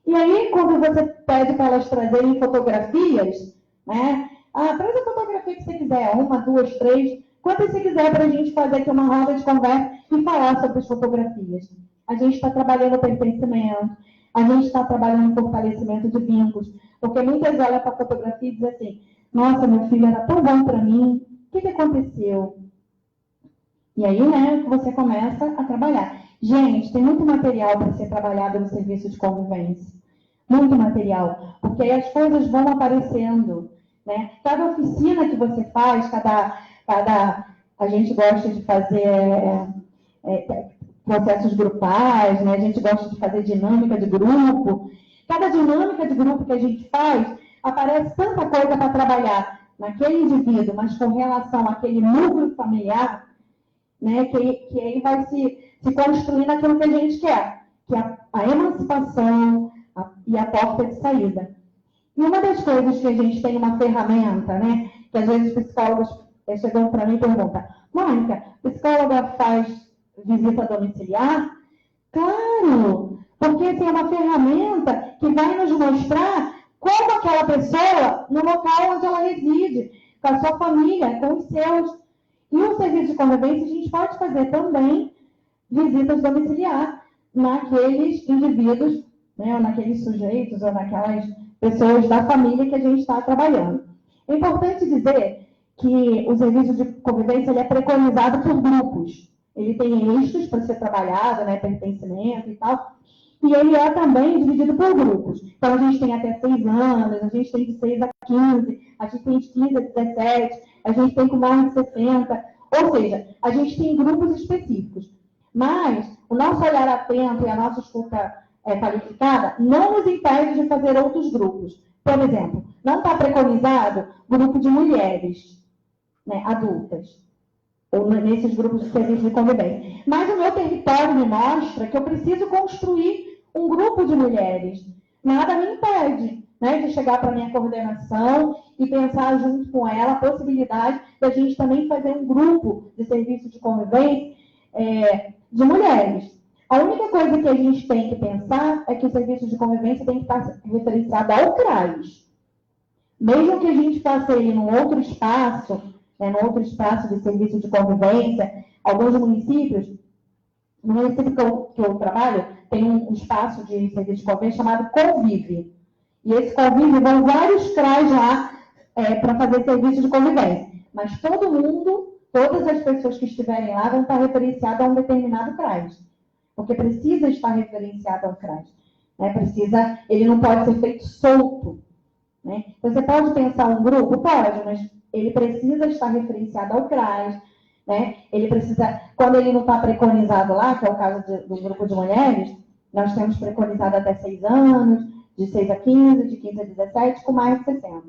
E aí, quando você pede para elas trazerem fotografias, né? Traz a fotografia que você quiser, 1, 2, 3, quantas você quiser para a gente fazer aqui uma roda de conversa e falar sobre as fotografias. A gente está trabalhando o pertencimento, a gente está trabalhando o fortalecimento de vínculos, porque muitas olham para a fotografia e dizem assim, nossa, meu filho era tão bom para mim, o que aconteceu? E aí, né, você começa a trabalhar. Gente, tem muito material para ser trabalhado no serviço de convivência. Muito material, porque aí as coisas vão aparecendo, né? Cada oficina que você faz, a gente gosta de fazer processos grupais, né? A gente gosta de fazer dinâmica de grupo. Cada dinâmica de grupo que a gente faz, aparece tanta coisa para trabalhar naquele indivíduo, mas com relação àquele núcleo familiar, né? Que aí vai se construindo aquilo que a gente quer, que é a emancipação e a porta de saída. E uma das coisas que a gente tem uma ferramenta, né? Que às vezes os psicólogos chegam para mim e perguntam, Mônica, psicóloga faz visita domiciliar? Claro! Porque tem uma ferramenta que vai nos mostrar como aquela pessoa, no local onde ela reside, com a sua família, com os seus. E o serviço de convivência, a gente pode fazer também visitas domiciliar naqueles indivíduos, né, ou naqueles sujeitos, ou naquelas pessoas da família que a gente está trabalhando. É importante dizer que o serviço de convivência ele é preconizado por grupos. Ele tem eixos para ser trabalhado, né, pertencimento e tal, e ele é também dividido por grupos. Então, a gente tem até 6 anos, a gente tem de 6 a 15, a gente tem de 15 a 17, a gente tem com mais de 60, ou seja, a gente tem grupos específicos. Mas o nosso olhar atento e a nossa escuta qualificada não nos impede de fazer outros grupos. Por exemplo, não está preconizado grupo de mulheres, né, adultas, ou nesses grupos de serviço de convivência. Mas o meu território me mostra que eu preciso construir um grupo de mulheres. Nada me impede, né, de chegar para a minha coordenação e pensar junto com ela a possibilidade da gente também fazer um grupo de serviço de convivência de mulheres. A única coisa que a gente tem que pensar é que o serviço de convivência tem que estar referenciado ao CRAS. Mesmo que a gente faça ele num outro espaço, né, num outro espaço de serviço de convivência, alguns municípios, no município que eu trabalho, tem um espaço de serviço de convivência chamado Convive. E esse Convive vão vários CRAs lá para fazer serviço de convivência. Mas todo mundo, todas as pessoas que estiverem lá vão estar referenciadas a um determinado CRAS. Porque precisa estar referenciado ao CRAS. Né? Ele não pode ser feito solto. Né? Você pode pensar um grupo? Pode, mas ele precisa estar referenciado ao CRAS. Né? Ele precisa, quando ele não está preconizado lá, que é o caso do grupo de mulheres, nós temos preconizado até 6 anos, de 6 a 15, de 15 a 17, com mais de 60.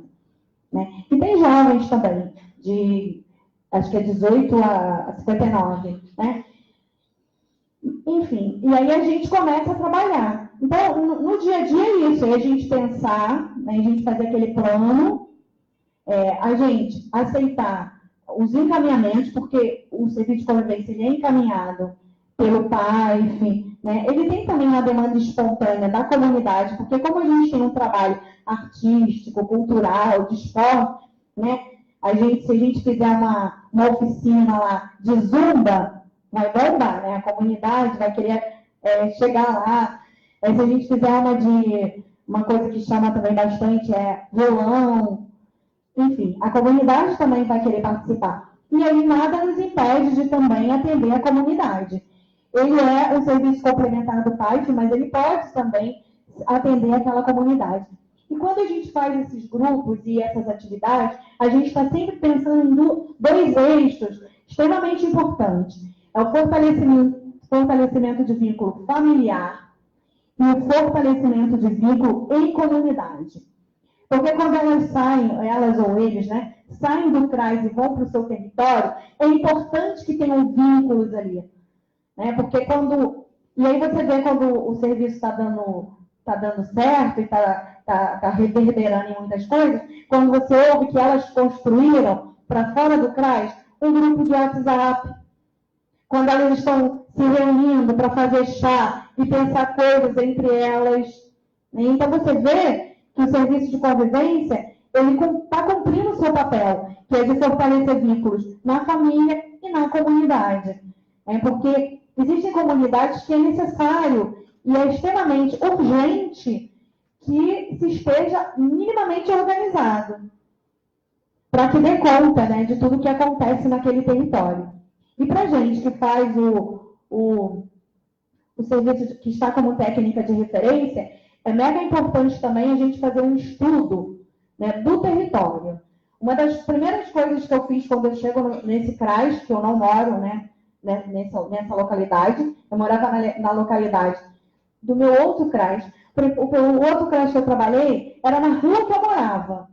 Né? E tem jovens também, de acho que é 18 a 59, né? Enfim, e aí a gente começa a trabalhar. Então, no dia a dia é isso, é a gente pensar, né, a gente fazer aquele plano, a gente aceitar os encaminhamentos, porque o serviço de convivência ele é encaminhado pelo PAIF, né? Ele tem também uma demanda espontânea da comunidade, porque como a gente tem um trabalho artístico, cultural, de esporte, né? Se a gente fizer uma oficina lá de zumba, vai bombar, né? A comunidade vai querer chegar lá. Se a gente fizer uma coisa que chama também bastante violão, enfim, a comunidade também vai querer participar. E aí nada nos impede de também atender a comunidade. Ele é um serviço complementar do PAIF, mas ele pode também atender aquela comunidade. E quando a gente faz esses grupos e essas atividades, a gente está sempre pensando em dois eixos extremamente importantes. É o fortalecimento de vínculo familiar e o fortalecimento de vínculo em comunidade. Porque quando elas saem, elas ou eles, né, saem do CRAS e vão para o seu território, é importante que tenham vínculos ali. Né? Porque e aí você vê quando o serviço está dando certo e está reverberando em muitas coisas, quando você ouve que elas construíram, para fora do CRAS, um grupo de WhatsApp. Quando elas estão se reunindo para fazer chá e pensar coisas entre elas. Então você vê que o serviço de convivência ele está cumprindo o seu papel, que é de fortalecer vínculos na família e na comunidade. Porque existem comunidades que é necessário e é extremamente urgente que se esteja minimamente organizado para que dê conta, né, de tudo que acontece naquele território. E para a gente que faz o serviço que está como técnica de referência, é mega importante também a gente fazer um estudo, né, do território. Uma das primeiras coisas que eu fiz quando eu chego nesse CRAS, que eu não moro, né, nessa localidade, eu morava na localidade do meu outro CRAS. O outro CRAS que eu trabalhei era na rua que eu morava.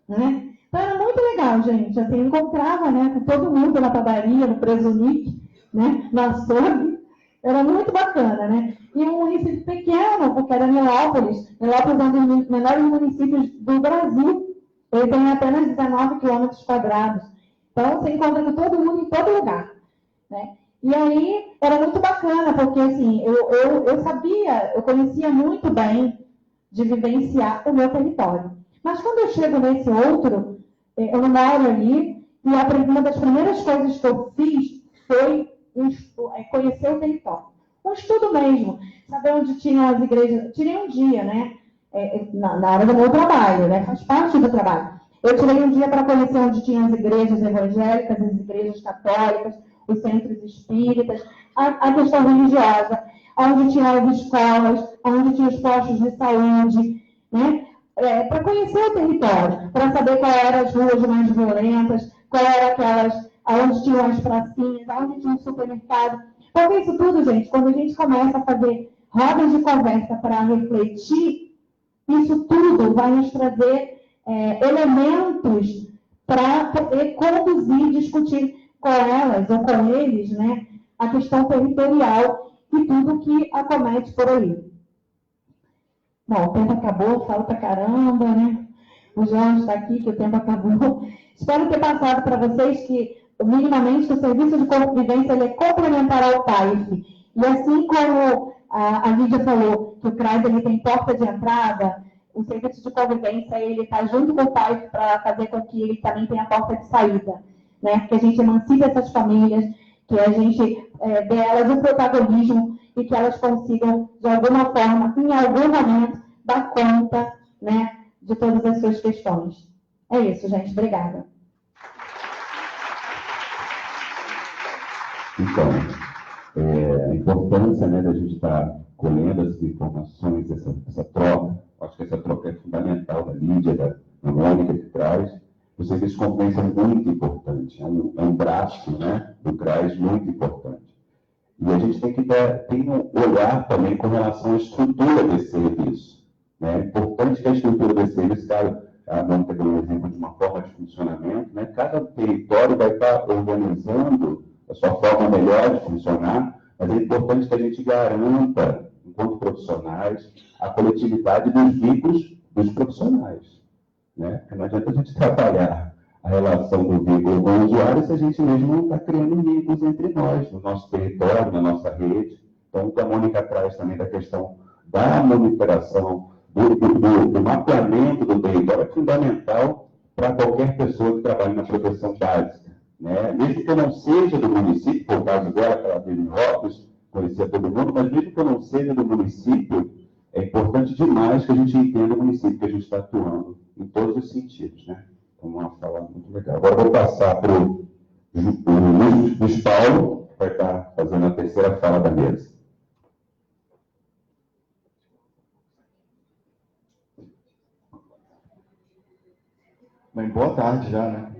Né? Então era muito legal, gente. Assim, eu encontrava, né, com todo mundo na padaria, no Presunic, né, no açougue. Era muito bacana, né? E um município pequeno, porque era Nilópolis. Nilópolis é um dos menores municípios do Brasil. Ele tem apenas 19 quilômetros quadrados. Então, você encontra com todo mundo em todo lugar. Né? E aí, era muito bacana, porque assim, eu sabia, eu conhecia muito bem de vivenciar o meu território. Mas quando eu chego nesse outro, eu não moro ali, e uma das primeiras coisas que eu fiz foi conhecer o território. Um estudo mesmo, saber onde tinham as igrejas. Tirei um dia, né? Na área do meu trabalho, né? Faz parte do trabalho. Eu tirei um dia para conhecer onde tinham as igrejas evangélicas, as igrejas católicas, os centros espíritas, a questão religiosa, onde tinham as escolas, onde tinham os postos de saúde, né? Para conhecer o território, para saber qual eram as ruas mais violentas, qual eram aquelas, onde tinham as pracinhas, onde tinha o supermercado. Porque isso tudo, gente, quando a gente começa a fazer rodas de conversa para refletir, isso tudo vai nos trazer elementos para poder conduzir, discutir com elas ou com eles, né, a questão territorial e tudo que acomete por aí. Bom, o tempo acabou, falo pra caramba, né? O João está aqui, que o tempo acabou. Espero ter passado para vocês que, minimamente, o serviço de convivência ele é complementar ao PAIF. E assim como a Lídia falou, que o CRAS ele tem porta de entrada, o serviço de convivência ele está junto com o PAIF para fazer com que ele também tenha porta de saída. Né? Que a gente emancipe essas famílias, que a gente dê a elas um protagonismo e que elas consigam, de alguma forma, em algum momento, dar conta, né, de todas as suas questões. É isso, gente. Obrigada. Então, a importância, né, da gente estar colhendo essas informações, essa troca, acho que essa troca é fundamental da Lídia, da Mônica que traz. O serviço de convivência é muito importante, é um braço, né, do CRAS muito importante. E a gente tem que olhar também com relação à estrutura desse serviço. Né? É importante que a estrutura desse serviço, a Mônica deu um exemplo de uma forma de funcionamento, né? Cada território vai estar organizando a sua forma melhor de funcionar, mas é importante que a gente garanta, enquanto enquanto profissionais, a coletividade dos vínculos dos profissionais. Né? Porque não adianta a gente trabalhar a relação do vínculo com o usuário se a gente mesmo não está criando vínculos entre nós, no nosso território, na nossa rede. Então, o que a Mônica traz também da questão da monitoração, do mapeamento do território é fundamental para qualquer pessoa que trabalhe na proteção básica. Né? Mesmo que eu não seja do município, por causa dela, que ela vive em Rópolis, conhecia todo mundo, mas mesmo que eu não seja do município, é importante demais que a gente entenda o município que a gente está atuando, em todos os sentidos. Né? Então, uma fala muito legal. Agora eu vou passar para o Luiz Paulo, que vai estar fazendo a terceira fala da mesa. Bem, boa tarde já, né?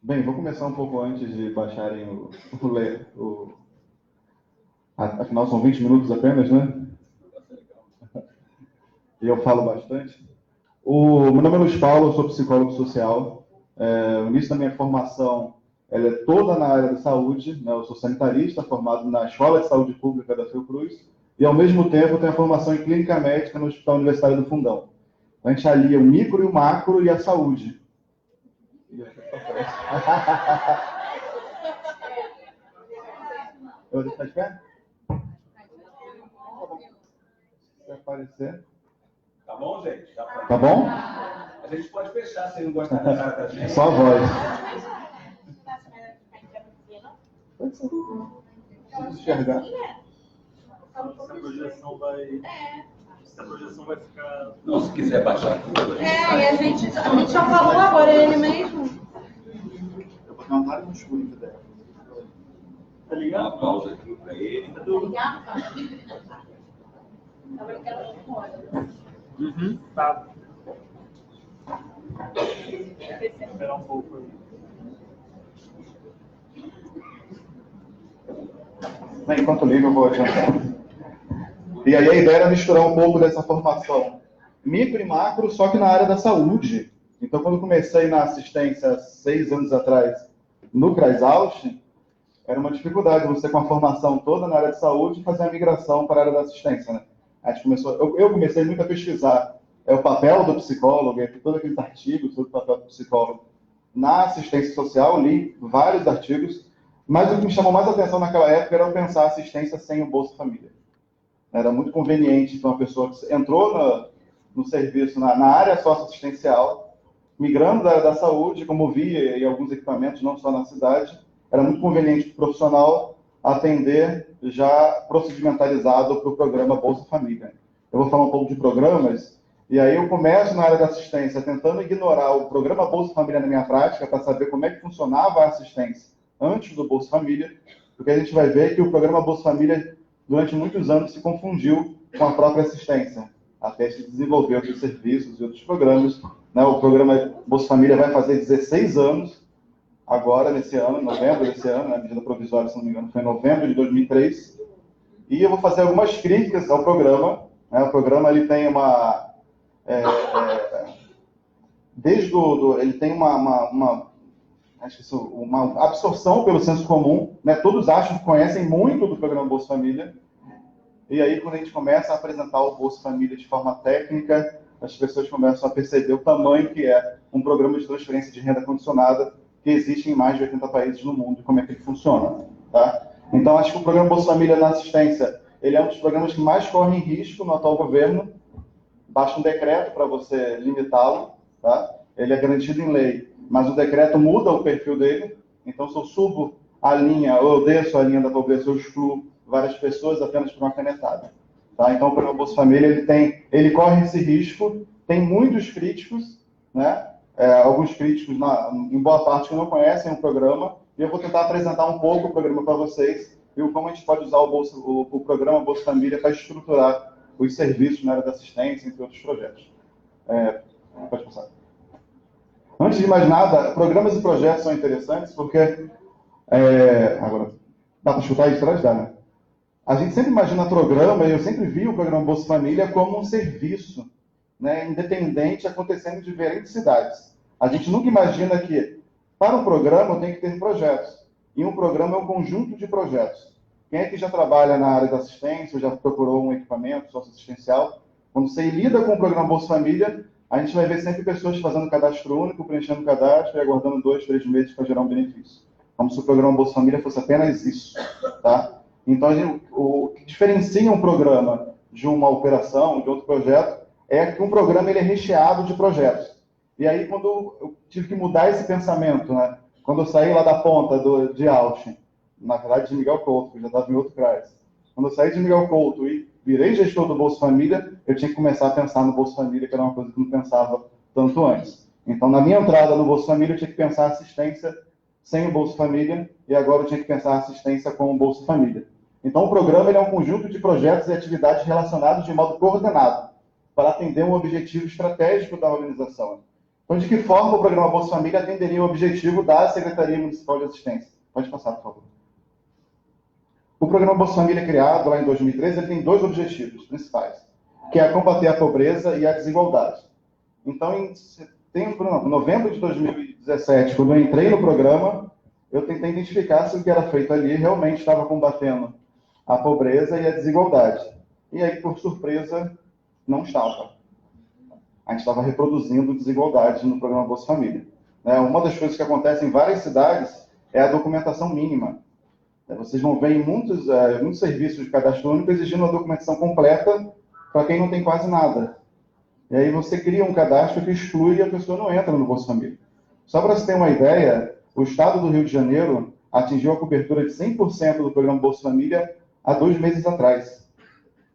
Bem, vou começar um pouco antes de baixarem afinal, são 20 minutos apenas, né? E eu falo bastante. Meu nome é Luiz Paulo, eu sou psicólogo social. O início da minha formação ela é toda na área da saúde. Né? Eu sou sanitarista, formado na Escola de Saúde Pública da Fiocruz. E, ao mesmo tempo, eu tenho a formação em clínica médica no Hospital Universitário do Fundão. A gente alia o micro e o macro e a saúde. Eu vou deixar de pé? Se aparecer. Tá bom, gente? Tá bom? A gente pode fechar se não gostar da cara da gente. Só a voz. Preciso enxergar. Essa projeção vai ficar. Não, se quiser baixar. E a gente já falou agora ele mesmo. Eu vou dar uma área no escuro aqui dela. Tá ligado? Uma pausa aqui para ele. Tá ligado? Tá. Esperar um pouco aí. Enquanto ligo, eu vou adiantar. E aí a ideia era misturar um pouco dessa formação micro e macro, só que na área da saúde. Então, quando eu comecei na assistência 6 anos atrás no CRAS Austin, era uma dificuldade você, com a formação toda na área de saúde, fazer a migração para a área da assistência. Né? A gente eu comecei muito a pesquisar o papel do psicólogo, entre todos aqueles artigos sobre o papel do psicólogo na assistência social, li vários artigos, mas o que me chamou mais atenção naquela época era eu pensar a assistência sem o Bolsa Família. Era muito conveniente para uma pessoa que entrou no serviço, na área socioassistencial, migrando da área da saúde, como via em alguns equipamentos, não só na cidade, era muito conveniente para o profissional atender já procedimentalizado para o programa Bolsa Família. Eu vou falar um pouco de programas, e aí eu começo na área da assistência tentando ignorar o programa Bolsa Família na minha prática para saber como é que funcionava a assistência antes do Bolsa Família, porque a gente vai ver que o programa Bolsa Família durante muitos anos se confundiu com a própria assistência, até se desenvolver outros serviços e outros programas. Né? O programa Bolsa Família vai fazer 16 anos, agora, nesse ano, em novembro desse ano, né? A medida provisória, se não me engano, foi em novembro de 2003. E eu vou fazer algumas críticas ao programa. Né? O programa ele tem ele tem uma absorção pelo senso comum, né? Todos acham que conhecem muito do programa Bolsa Família, e aí quando a gente começa a apresentar o Bolsa Família de forma técnica, as pessoas começam a perceber o tamanho que é um programa de transferência de renda condicionada que existe em mais de 80 países no mundo, e como é que ele funciona. Tá? Então, acho que o programa Bolsa Família na assistência, ele é um dos programas que mais correm risco no atual governo. Basta um decreto para você limitá-lo, tá? Ele é garantido em lei, mas o decreto muda o perfil dele. Então, se eu subo a linha, ou eu desço a linha da pobreza, eu excluo várias pessoas apenas por uma canetada. Tá? Então, o programa Bolsa Família, ele corre esse risco. Tem muitos críticos, né? Alguns críticos, em boa parte, que não conhecem o programa, e eu vou tentar apresentar um pouco o programa para vocês, e como a gente pode usar o programa Bolsa Família para estruturar os serviços na área da assistência, entre outros projetos. Pode passar. Antes de mais nada, programas e projetos são interessantes porque... agora, dá para escutar aí de trás? Dá, né? A gente sempre imagina programa, e eu sempre vi o programa Bolsa Família como um serviço, né, independente, acontecendo em diferentes cidades. A gente nunca imagina que, para um programa, eu tenho que ter projetos. E um programa é um conjunto de projetos. Quem é que já trabalha na área da assistência, ou já procurou um equipamento socioassistencial? Quando você lida com o programa Bolsa Família, a gente vai ver sempre pessoas fazendo cadastro único, preenchendo o cadastro e aguardando 2, 3 meses para gerar um benefício. Como se o programa Bolsa Família fosse apenas isso, tá? Então, o que diferencia um programa de uma operação, de outro projeto, é que um programa ele é recheado de projetos. E aí, quando eu tive que mudar esse pensamento, né? Quando eu saí lá da ponta de Austin, na verdade de Miguel Couto, que já estava em outro CRAS, quando eu saí de Miguel Couto e virei gestor do Bolsa Família, eu tinha que começar a pensar no Bolsa Família, que era uma coisa que eu não pensava tanto antes. Então, na minha entrada no Bolsa Família, eu tinha que pensar assistência sem o Bolsa Família, e agora eu tinha que pensar assistência com o Bolsa Família. Então, o programa ele é um conjunto de projetos e atividades relacionados de modo coordenado, para atender um objetivo estratégico da organização. Então, de que forma o programa Bolsa Família atenderia o objetivo da Secretaria Municipal de Assistência? Pode passar, por favor. O programa Bolsa Família, criado lá em 2013, ele tem 2 objetivos principais, que é combater a pobreza e a desigualdade. Então, em novembro de 2017, quando eu entrei no programa, eu tentei identificar se o que era feito ali realmente estava combatendo a pobreza e a desigualdade. E aí, por surpresa, não estava. A gente estava reproduzindo desigualdade no programa Bolsa Família. Uma das coisas que acontece em várias cidades é a documentação mínima. Vocês vão ver em muitos serviços de cadastro único exigindo uma documentação completa para quem não tem quase nada. E aí você cria um cadastro que exclui e a pessoa não entra no Bolsa Família. Só para você ter uma ideia, o Estado do Rio de Janeiro atingiu a cobertura de 100% do programa Bolsa Família há 2 meses atrás.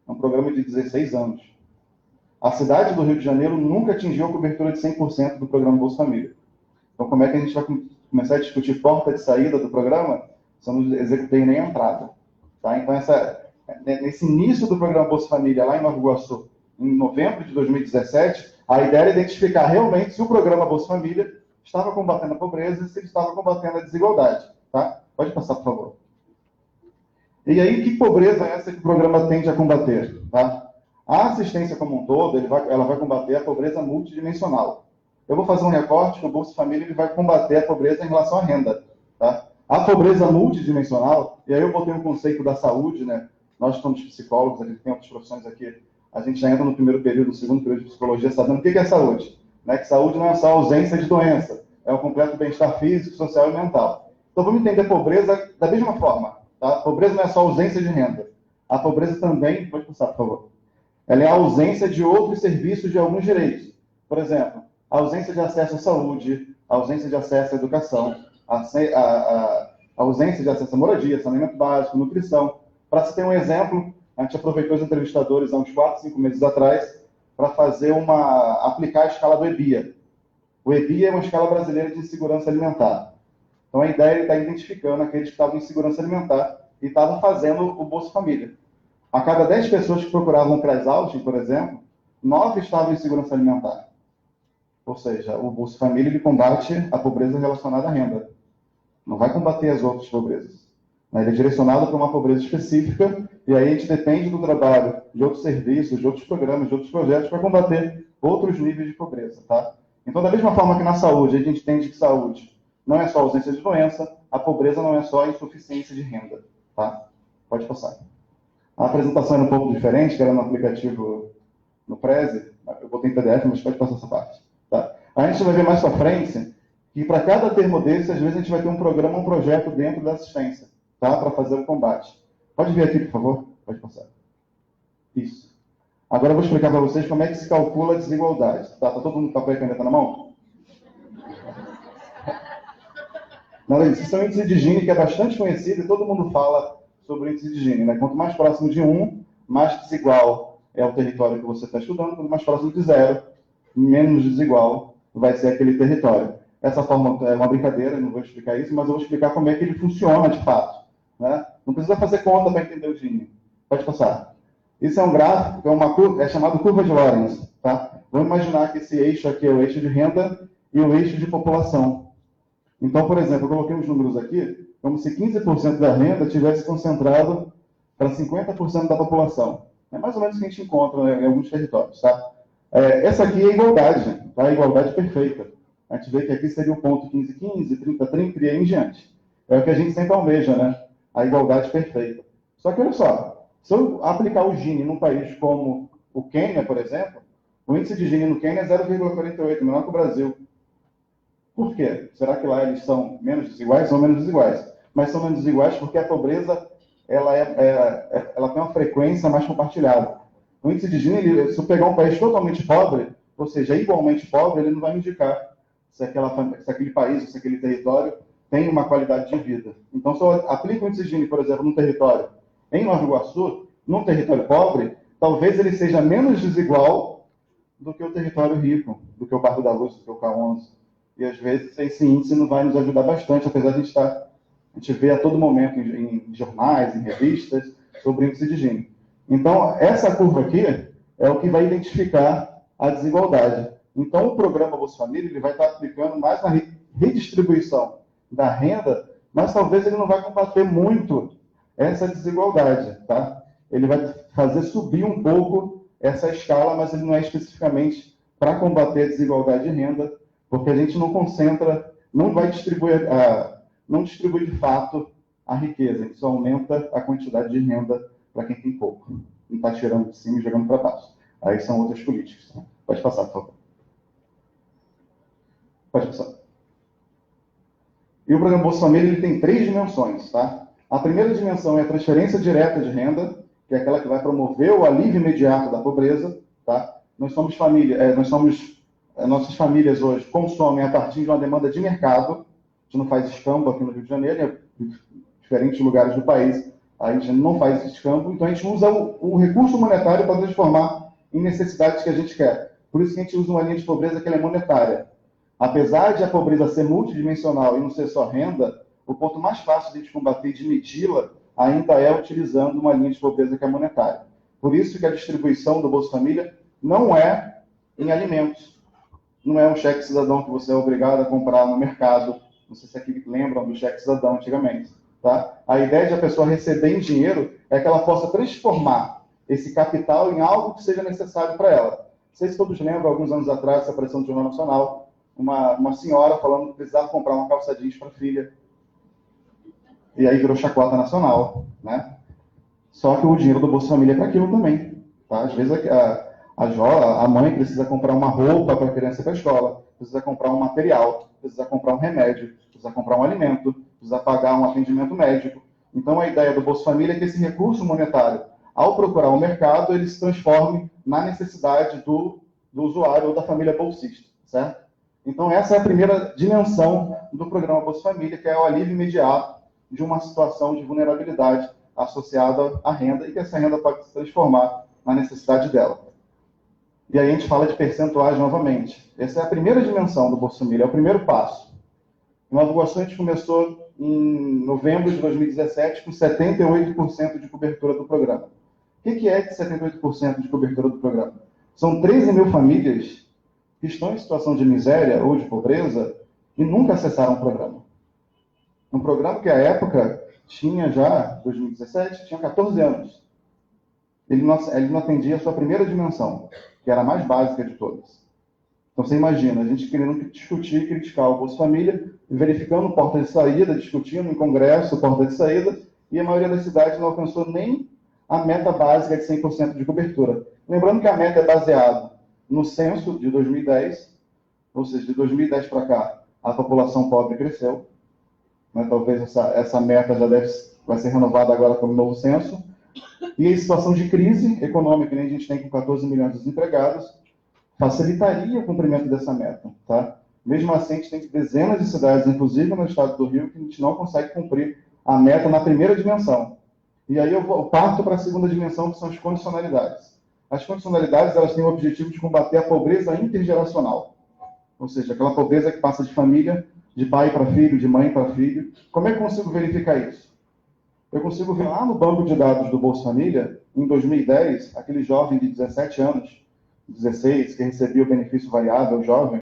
É um programa de 16 anos. A cidade do Rio de Janeiro nunca atingiu a cobertura de 100% do programa Bolsa Família. Então, como é que a gente vai começar a discutir porta de saída do programa se eu não executei nem a entrada? Tá? Então, nesse início do programa Bolsa Família, lá em Nova Iguaçu, em novembro de 2017, a ideia era identificar realmente se o programa Bolsa Família estava combatendo a pobreza e se ele estava combatendo a desigualdade. Tá? Pode passar, por favor. E aí, que pobreza é essa que o programa tende a combater? Tá? A assistência como um todo, ela vai combater a pobreza multidimensional. Eu vou fazer um recorte que o Bolsa Família ele vai combater a pobreza em relação à renda. Tá? A pobreza multidimensional, e aí eu botei um conceito da saúde, né? Nós somos psicólogos, a gente tem outras profissões aqui, a gente já entra no primeiro período, no segundo período de psicologia, sabendo o que é saúde. Né? Que saúde não é só ausência de doença, é o completo bem-estar físico, social e mental. Então vamos entender pobreza da mesma forma. Tá? A pobreza não é só ausência de renda. A pobreza também, pode passar, por favor, ela é a ausência de outros serviços de alguns direitos. Por exemplo, a ausência de acesso à saúde, a ausência de acesso à educação, a ausência de acesso à moradia, saneamento básico, nutrição. Para se ter um exemplo, a gente aproveitou os entrevistadores há uns 4, 5 meses atrás para aplicar a escala do EBIA. O EBIA é uma escala brasileira de insegurança alimentar. Então, a ideia é estar identificando aqueles que estavam em segurança alimentar e estavam fazendo o Bolsa Família. A cada 10 pessoas que procuravam o CRAS Austin, por exemplo, 9 estavam em segurança alimentar. Ou seja, o Bolsa Família ele combate a pobreza relacionada à renda. Não vai combater as outras pobrezas. Ele é direcionado para uma pobreza específica e aí a gente depende do trabalho de outros serviços, de outros programas, de outros projetos para combater outros níveis de pobreza. Tá? Então, da mesma forma que na saúde, a gente entende que saúde não é só ausência de doença, a pobreza não é só insuficiência de renda. Tá? Pode passar. A apresentação era um pouco diferente, que era no aplicativo no Prezi. Eu botei em PDF, mas pode passar essa parte. Tá? A gente vai ver mais para frente que para cada termo desse, às vezes a gente vai ter um programa, um projeto dentro da assistência, tá? Para fazer o combate. Pode vir aqui, por favor? Pode passar. Isso. Agora eu vou explicar para vocês como é que se calcula a desigualdade. Tá todo mundo com papel e caneta na mão? Não, isso é um índice de Gini que é bastante conhecido e todo mundo fala sobre o índice de Gini. Né? Quanto mais próximo de 1, mais desigual é o território que você está estudando. Quanto mais próximo de 0, menos desigual vai ser aquele território. Essa forma é uma brincadeira, não vou explicar isso, mas eu vou explicar como é que ele funciona de fato. Né? Não precisa fazer conta para entender o Gini. Pode passar. Isso é um gráfico, é chamado curva de Lorenz. Tá? Vamos imaginar que esse eixo aqui é o eixo de renda e o eixo de população. Então, por exemplo, eu coloquei uns números aqui, como se 15% da renda tivesse concentrado para 50% da população. É mais ou menos o que a gente encontra, né, em alguns territórios. Tá? Essa aqui é a igualdade, tá? A igualdade perfeita. A gente vê que aqui seria o ponto 15-15, 30-30 e aí em diante. É o que a gente sempre almeja, né? A igualdade perfeita. Só que olha só, se eu aplicar o Gini num país como o Quênia, por exemplo, o índice de Gini no Quênia é 0,48, menor que o Brasil. Por quê? Será que lá eles são menos desiguais? São menos desiguais. Mas são menos desiguais porque a pobreza ela tem uma frequência mais compartilhada. O índice de Gini, se eu pegar um país totalmente pobre, ou seja, igualmente pobre, ele não vai me indicar se aquele país, se aquele território tem uma qualidade de vida. Então, se eu aplico o índice de Gini, por exemplo, num território em Nova Iguaçu, num território pobre, talvez ele seja menos desigual do que o território rico, do que o Parque da Luz, do que o K11. E, às vezes, esse índice não vai nos ajudar bastante, apesar de a gente vê a todo momento em jornais, em revistas, sobre o índice de Gini. Então, essa curva aqui é o que vai identificar a desigualdade. Então, o programa Bolsa Família ele vai estar aplicando mais na redistribuição da renda, mas talvez ele não vai combater muito essa desigualdade, tá? Ele vai fazer subir um pouco essa escala, mas ele não é especificamente para combater a desigualdade de renda, porque a gente não concentra, não vai distribuir, não distribui de fato a riqueza, a gente só aumenta a quantidade de renda para quem tem pouco. Não está tirando de cima e jogando para baixo. Aí são outras políticas. Né? Pode passar, por favor. Pode passar. E o programa Bolsa Família ele tem 3 dimensões. Tá? A primeira dimensão é a transferência direta de renda, que é aquela que vai promover o alívio imediato da pobreza. Tá? Nós somos família, nossas famílias hoje consomem a partir de uma demanda de mercado. A gente não faz escambo aqui no Rio de Janeiro, em diferentes lugares do país. A gente não faz esse escambo, então a gente usa o recurso monetário para transformar em necessidades que a gente quer. Por isso que a gente usa uma linha de pobreza que ela é monetária. Apesar de a pobreza ser multidimensional e não ser só renda, o ponto mais fácil de a gente combater e de medi-la ainda é utilizando uma linha de pobreza que é monetária. Por isso que a distribuição do Bolsa Família não é em alimentos. Não é um cheque cidadão que você é obrigado a comprar no mercado. Não sei se aqui lembram do cheque cidadão antigamente. Tá? A ideia de a pessoa receber em dinheiro é que ela possa transformar esse capital em algo que seja necessário para ela. Não sei se todos lembram, alguns anos atrás, essa aparição do Jornal Nacional, uma senhora falando que precisava comprar uma calça jeans para a filha. E aí virou chacota nacional. Né? Só que o dinheiro do Bolsa Família é para aquilo também. Tá? Às vezes a mãe precisa comprar uma roupa para a criança ir para a escola, precisa comprar um material, precisa comprar um remédio, precisa comprar um alimento, precisa pagar um atendimento médico. Então, a ideia do Bolsa Família é que esse recurso monetário, ao procurar o mercado, ele se transforme na necessidade do usuário ou da família bolsista, certo? Então, essa é a primeira dimensão do programa Bolsa Família, que é o alívio imediato de uma situação de vulnerabilidade associada à renda e que essa renda pode se transformar na necessidade dela. E aí a gente fala de percentuais novamente. Essa é a primeira dimensão do Bolsa Família, é o primeiro passo. Em Nova Iguaçu, a gente começou em novembro de 2017 com 78% de cobertura do programa. O que é 78% de cobertura do programa? São 13 mil famílias que estão em situação de miséria ou de pobreza e nunca acessaram o programa. Um programa que, à época, tinha já, 2017, tinha 14 anos. Ele não atendia a sua primeira dimensão, que era a mais básica de todas. Então, você imagina, a gente querendo discutir e criticar o Bolsa Família, verificando porta de saída, discutindo em congresso, porta de saída, e a maioria das cidades não alcançou nem a meta básica de 100% de cobertura. Lembrando que a meta é baseada no censo de 2010, ou seja, de 2010 para cá, a população pobre cresceu. Né? Talvez essa meta vai ser renovada agora pelo novo censo. E em situação de crise econômica, que a gente tem com 14 milhões de desempregados, facilitaria o cumprimento dessa meta. Tá? Mesmo assim, a gente tem dezenas de cidades, inclusive no estado do Rio, que a gente não consegue cumprir a meta na primeira dimensão. E aí eu parto para a segunda dimensão, que são as condicionalidades. As condicionalidades, elas têm o objetivo de combater a pobreza intergeracional. Ou seja, aquela pobreza que passa de família, de pai para filho, de mãe para filho. Como é que eu consigo verificar isso? Eu consigo ver lá no banco de dados do Bolsa Família, em 2010, aquele jovem de 17 anos, 16, que recebia o benefício variável jovem,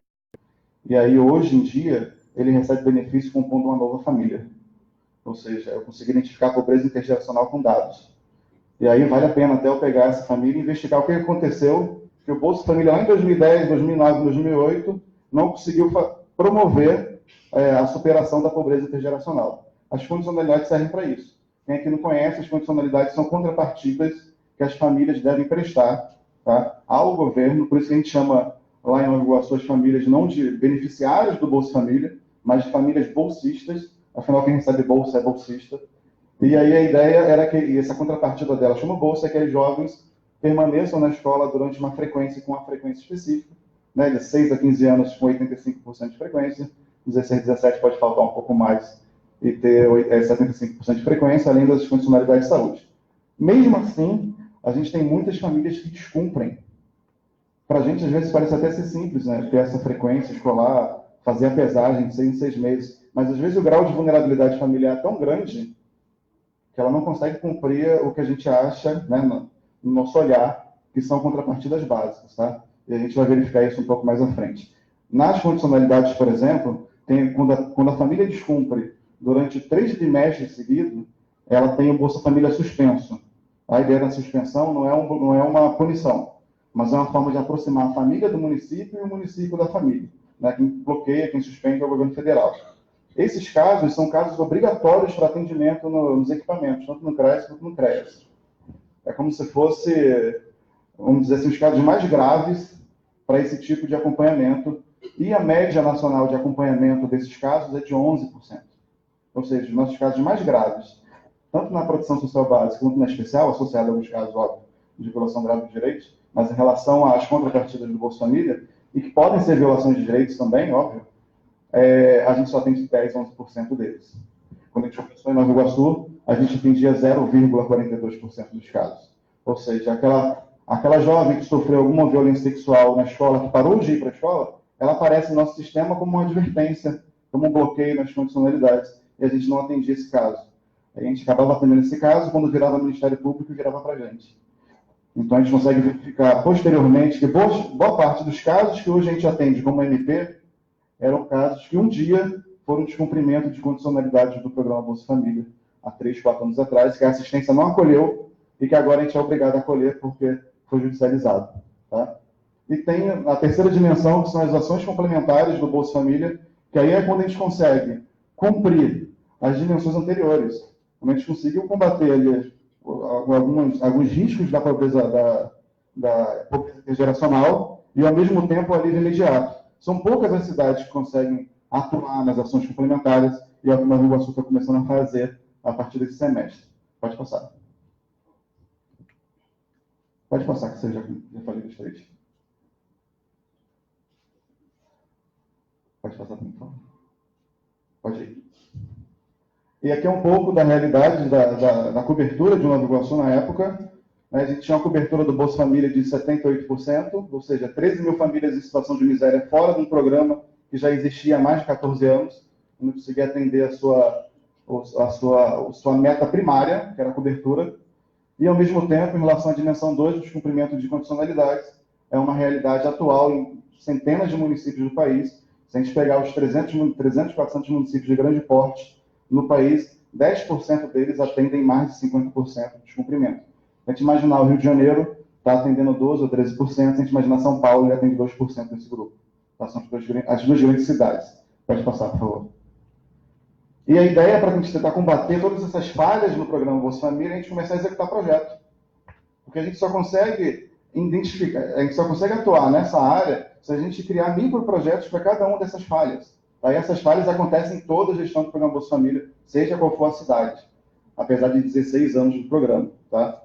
e aí hoje em dia ele recebe benefício compondo uma nova família. Ou seja, eu consigo identificar a pobreza intergeracional com dados. E aí vale a pena até eu pegar essa família e investigar o que aconteceu, que o Bolsa Família lá em 2010, 2009, 2008 não conseguiu promover a superação da pobreza intergeracional. As condicionalidades servem para isso. Quem aqui não conhece, as condicionalidades são contrapartidas que as famílias devem prestar, tá, ao governo, por isso que a gente chama lá em Nova Iguaçu as famílias não de beneficiários do Bolsa Família, mas de famílias bolsistas, afinal quem recebe bolsa é bolsista. E aí a ideia era que, e essa contrapartida dela chama bolsa, é que os jovens permaneçam na escola durante uma frequência com uma frequência específica, né, de 6 a 15 anos com 85% de frequência, 16 a 17 pode faltar um pouco mais e ter 75% de frequência, além das funcionalidades de saúde. Mesmo assim, a gente tem muitas famílias que descumprem. Para a gente, às vezes, parece até ser simples, né, ter essa frequência escolar, fazer a pesagem de 6 em 6 meses, mas às vezes o grau de vulnerabilidade familiar é tão grande que ela não consegue cumprir o que a gente acha, né, no nosso olhar, que são contrapartidas básicas, tá? E a gente vai verificar isso um pouco mais à frente. Nas condicionalidades, por exemplo, quando a família descumpre durante 3 trimestres seguidos, ela tem o Bolsa Família suspenso. A ideia da suspensão não é uma punição, mas é uma forma de aproximar a família do município e o município da família, né? Quem bloqueia, quem suspende é o governo federal. Esses casos são casos obrigatórios para atendimento nos equipamentos, tanto no CRAS quanto no CREAS. É como se fosse, vamos dizer assim, os casos mais graves para esse tipo de acompanhamento. E a média nacional de acompanhamento desses casos é de 11%. Ou seja, os nossos casos mais graves, tanto na proteção social básica quanto na especial, associada a alguns casos, óbvio, de violação grave de direitos, mas em relação às contrapartidas do Bolsa Família, e que podem ser violações de direitos também, óbvio, a gente só atende 10, 11% deles. Quando a gente começou em Nova Iguaçu, a gente atendia 0,42% dos casos. Ou seja, aquela jovem que sofreu alguma violência sexual na escola, que parou de ir para a escola, ela aparece no nosso sistema como uma advertência, como um bloqueio nas condicionalidades, e a gente não atendia esse caso. A gente acabava atendendo esse caso, quando virava Ministério Público, virava para a gente. Então, a gente consegue verificar posteriormente que boa parte dos casos que hoje a gente atende como MP eram casos que um dia foram descumprimento de condicionalidades do programa Bolsa Família, há 3, 4 anos atrás, que a assistência não acolheu e que agora a gente é obrigado a acolher porque foi judicializado. Tá? E tem a terceira dimensão, que são as ações complementares do Bolsa Família, que aí é quando a gente consegue cumprir as dimensões anteriores. Quando a gente conseguiu combater ali alguns riscos da pobreza intergeracional e, ao mesmo tempo, o alívio imediato. São poucas as cidades que conseguem atuar nas ações complementares e é o que Nova Iguaçu está começando a fazer a partir desse semestre. Pode passar. Pode passar, que você já falei dos 3. Pode passar, por favor. Pode ir. E aqui é um pouco da realidade da cobertura de Nova Iguaçu na época. A gente tinha uma cobertura do Bolsa Família de 78%, ou seja, 13 mil famílias em situação de miséria fora de um programa que já existia há mais de 14 anos, não conseguia atender a sua meta primária, que era a cobertura, e, ao mesmo tempo, em relação à dimensão 2, o descumprimento de condicionalidades, é uma realidade atual em centenas de municípios do país. Se a gente pegar os 300, 400 municípios de grande porte no país, 10% deles atendem mais de 50% de descumprimento. Se a gente imaginar o Rio de Janeiro, está atendendo 12% ou 13%, se a gente imaginar São Paulo, ele atende 2% desse grupo. Tá? São as duas grandes cidades. Pode passar, por favor. E a ideia é para a gente tentar combater todas essas falhas no programa Bolsa Família, a gente começar a executar projetos. Porque a gente só consegue identificar, a gente só consegue atuar nessa área se a gente criar microprojetos para cada uma dessas falhas. Aí essas falhas acontecem em toda a gestão do programa Bolsa Família, seja qual for a cidade, apesar de 16 anos de programa. Tá?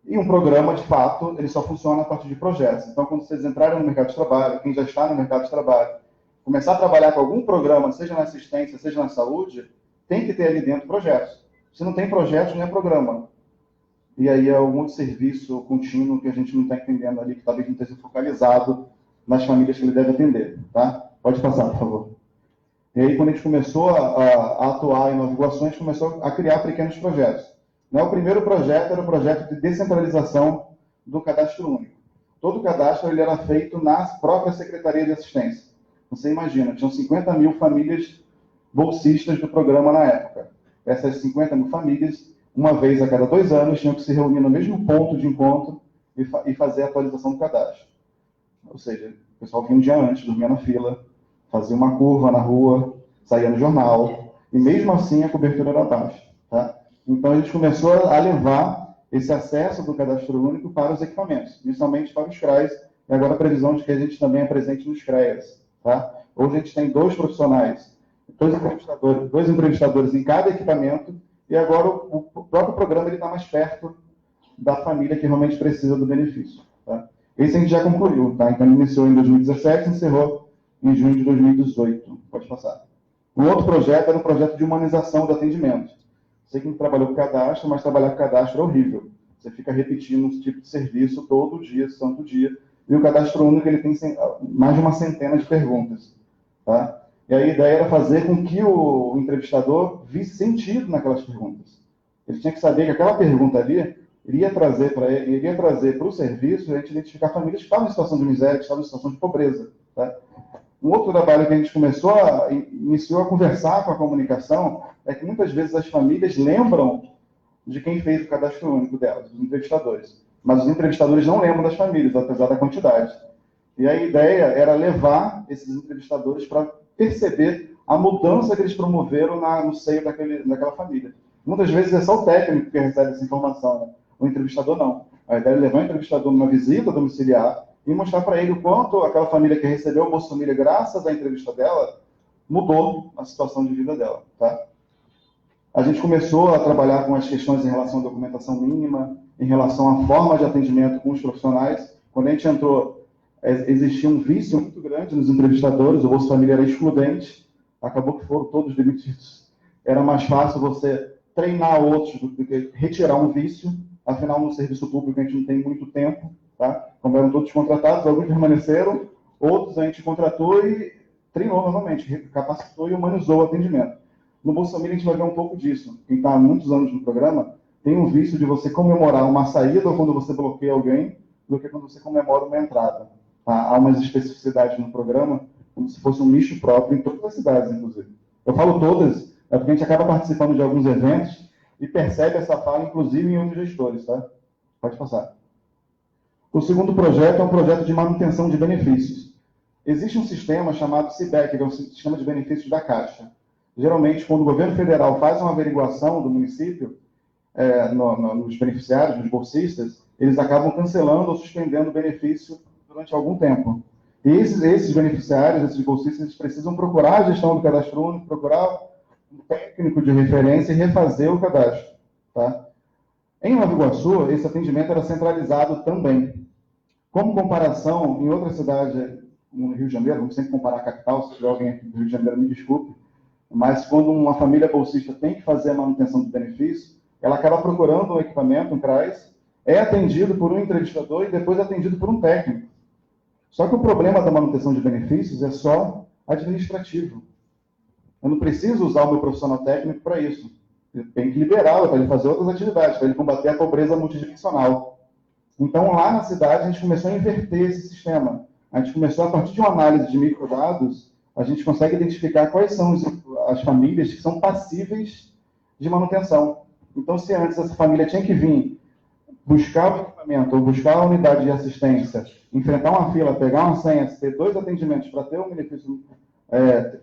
E um programa, de fato, ele só funciona a partir de projetos. Então, quando vocês entrarem no mercado de trabalho, quem já está no mercado de trabalho, começar a trabalhar com algum programa, seja na assistência, seja na saúde, tem que ter ali dentro projetos. Se não tem projetos, não é programa. E aí é um serviço contínuo que a gente não está entendendo ali, que talvez não esteja focalizado nas famílias que ele deve atender. Tá? Pode passar, por favor. E aí, quando a gente começou a atuar em Nova Iguaçu, a gente começou a criar pequenos projetos. O primeiro projeto era o projeto de descentralização do cadastro único. Todo o cadastro ele era feito na própria Secretaria de Assistência. Você imagina, tinham 50 mil famílias bolsistas do programa na época. Essas 50 mil famílias uma vez a cada 2 anos, tinham que se reunir no mesmo ponto de encontro e fazer a atualização do cadastro. Ou seja, o pessoal vinha um dia antes, dormia na fila, fazia uma curva na rua, saía no jornal, e mesmo assim a cobertura era baixa. Tá? Então a gente começou a levar esse acesso do cadastro único para os equipamentos, inicialmente para os CRAs, e agora a previsão de que a gente também é presente nos CREAs. Tá? Hoje a gente tem 2 profissionais, 2 entrevistadores em cada equipamento, e agora o próprio programa está mais perto da família que realmente precisa do benefício. Tá? Esse a gente já concluiu, tá? Então ele iniciou em 2017 e encerrou em junho de 2018. Pode passar. Um outro projeto era um projeto de humanização do atendimento. Sei que trabalhou com cadastro, mas trabalhar com cadastro é horrível. Você fica repetindo esse tipo de serviço todo dia, santo dia, e o cadastro único ele tem mais de uma centena de perguntas. Tá? E a ideia era fazer com que o entrevistador visse sentido naquelas perguntas. Ele tinha que saber que aquela pergunta ali iria trazer para o serviço a gente identificar famílias que estavam em situação de miséria, que estavam em situação de pobreza. Tá? Um outro trabalho que a gente iniciou a conversar com a comunicação é que muitas vezes as famílias lembram de quem fez o cadastro único delas, dos entrevistadores. Mas os entrevistadores não lembram das famílias, apesar da quantidade. E a ideia era levar esses entrevistadores para perceber a mudança que eles promoveram no seio daquela família. Muitas vezes é só o técnico que recebe essa informação, né? O entrevistador não. A ideia é levar o entrevistador numa visita domiciliar e mostrar para ele o quanto aquela família que recebeu o Bolsa Família, graças à entrevista dela, mudou a situação de vida dela. Tá? A gente começou a trabalhar com as questões em relação à documentação mínima, em relação à forma de atendimento com os profissionais. Quando a gente entrou, existia um vício muito grande nos entrevistadores, o Bolsa Família era excludente, acabou que foram todos demitidos. Era mais fácil você treinar outros do que retirar um vício, afinal, no serviço público a gente não tem muito tempo, tá? Como eram todos contratados, alguns permaneceram, outros a gente contratou e treinou novamente, capacitou e humanizou o atendimento. No Bolsa Família a gente vai ver um pouco disso. Quem está há muitos anos no programa tem um vício de você comemorar uma saída quando você bloqueia alguém, do que quando você comemora uma entrada. Tá? Há umas especificidades no programa, como se fosse um nicho próprio em todas as cidades, inclusive. Eu falo todas, é porque a gente acaba participando de alguns eventos e percebe essa fala, inclusive, em outros gestores. Tá? Pode passar. O segundo projeto é um projeto de manutenção de benefícios. Existe um sistema chamado CIBEC, que é um sistema de benefícios da Caixa. Geralmente, quando o governo federal faz uma averiguação do município, nos beneficiários, nos bolsistas, eles acabam cancelando ou suspendendo o benefício durante algum tempo. E esses beneficiários, esses bolsistas, eles precisam procurar a gestão do cadastro único, procurar um técnico de referência e refazer o cadastro. Tá? Em Nova Iguaçu, esse atendimento era centralizado também. Como comparação, em outra cidade, no Rio de Janeiro, vamos sempre comparar a capital, se tiver alguém aqui do Rio de Janeiro, me desculpe, mas quando uma família bolsista tem que fazer a manutenção do benefício, ela acaba procurando um equipamento, um CRAS, é atendido por um entrevistador e depois atendido por um técnico. Só que o problema da manutenção de benefícios é só administrativo. Eu não preciso usar o meu profissional técnico para isso. Eu tenho que liberá-lo para ele fazer outras atividades, para ele combater a pobreza multidimensional. Então, lá na cidade, a gente começou a inverter esse sistema. A gente começou, a partir de uma análise de microdados, a gente consegue identificar quais são as famílias que são passíveis de manutenção. Então, se antes essa família tinha que vir buscar o equipamento ou buscar a unidade de assistência, enfrentar uma fila, pegar uma senha, ter 2 atendimentos para ter um benefício,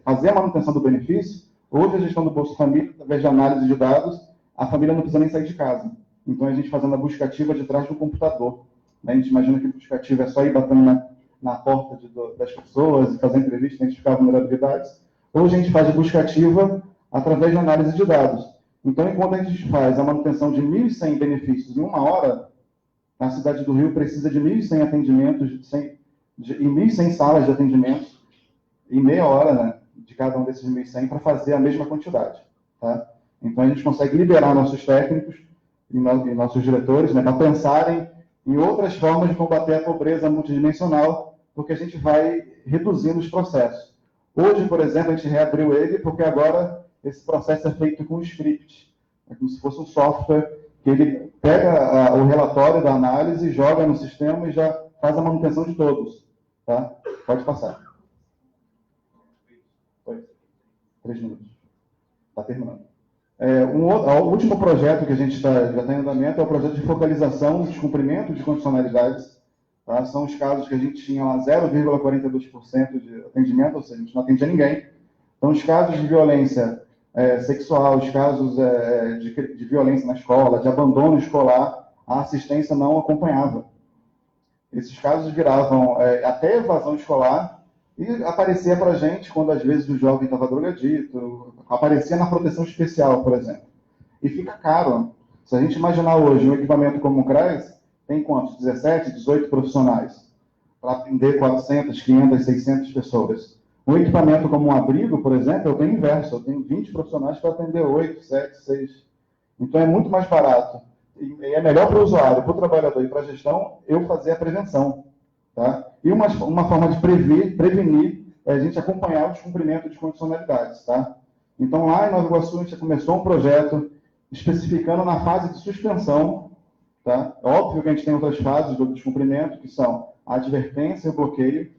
fazer a manutenção do benefício, hoje a gestão do Bolsa Família, através de análise de dados, a família não precisa nem sair de casa. Então, a gente fazendo a busca ativa de trás do computador. Né? A gente imagina que a busca ativa é só ir batendo na porta das pessoas e fazer entrevista, identificar vulnerabilidades. Hoje a gente faz a busca ativa através de análise de dados. Então, enquanto a gente faz a manutenção de 1.100 benefícios em 1 hora, a cidade do Rio precisa de 1.100 atendimentos e 1.100 salas de atendimentos em meia hora, né, de cada um desses 1.100 para fazer a mesma quantidade. Tá? Então, a gente consegue liberar nossos técnicos e nossos diretores, né, para pensarem em outras formas de combater a pobreza multidimensional, porque a gente vai reduzindo os processos. Hoje, por exemplo, a gente reabriu ele porque agora esse processo é feito com um script. É como se fosse um software que ele pega o relatório da análise, joga no sistema e já faz a manutenção de todos. Tá? Pode passar. 3 minutos. Está terminando. O último projeto que a gente já está em andamento é o projeto de focalização de descumprimento de condicionalidades. Tá? São os casos que a gente tinha lá 0,42% de atendimento, ou seja, a gente não atendia ninguém. Então, os casos de violência sexual, os casos de violência na escola, de abandono escolar, a assistência não acompanhava. Esses casos viravam até evasão escolar e aparecia para a gente, quando às vezes o jovem estava drogadito, aparecia na proteção especial, por exemplo. E fica caro. Se a gente imaginar hoje um equipamento como o CRAS, tem quantos? 17, 18 profissionais para atender 400, 500, 600 pessoas. Um equipamento como um abrigo, por exemplo, eu tenho inverso. Eu tenho 20 profissionais para atender 8, 7, 6. Então é muito mais barato. E é melhor para o usuário, para o trabalhador e para a gestão, eu fazer a prevenção. Tá? E uma forma de prevenir é a gente acompanhar o descumprimento de condicionalidades. Tá? Então, lá em Nova Iguaçu, a gente começou um projeto especificando na fase de suspensão. Tá? É óbvio que a gente tem outras fases do descumprimento, que são a advertência e o bloqueio,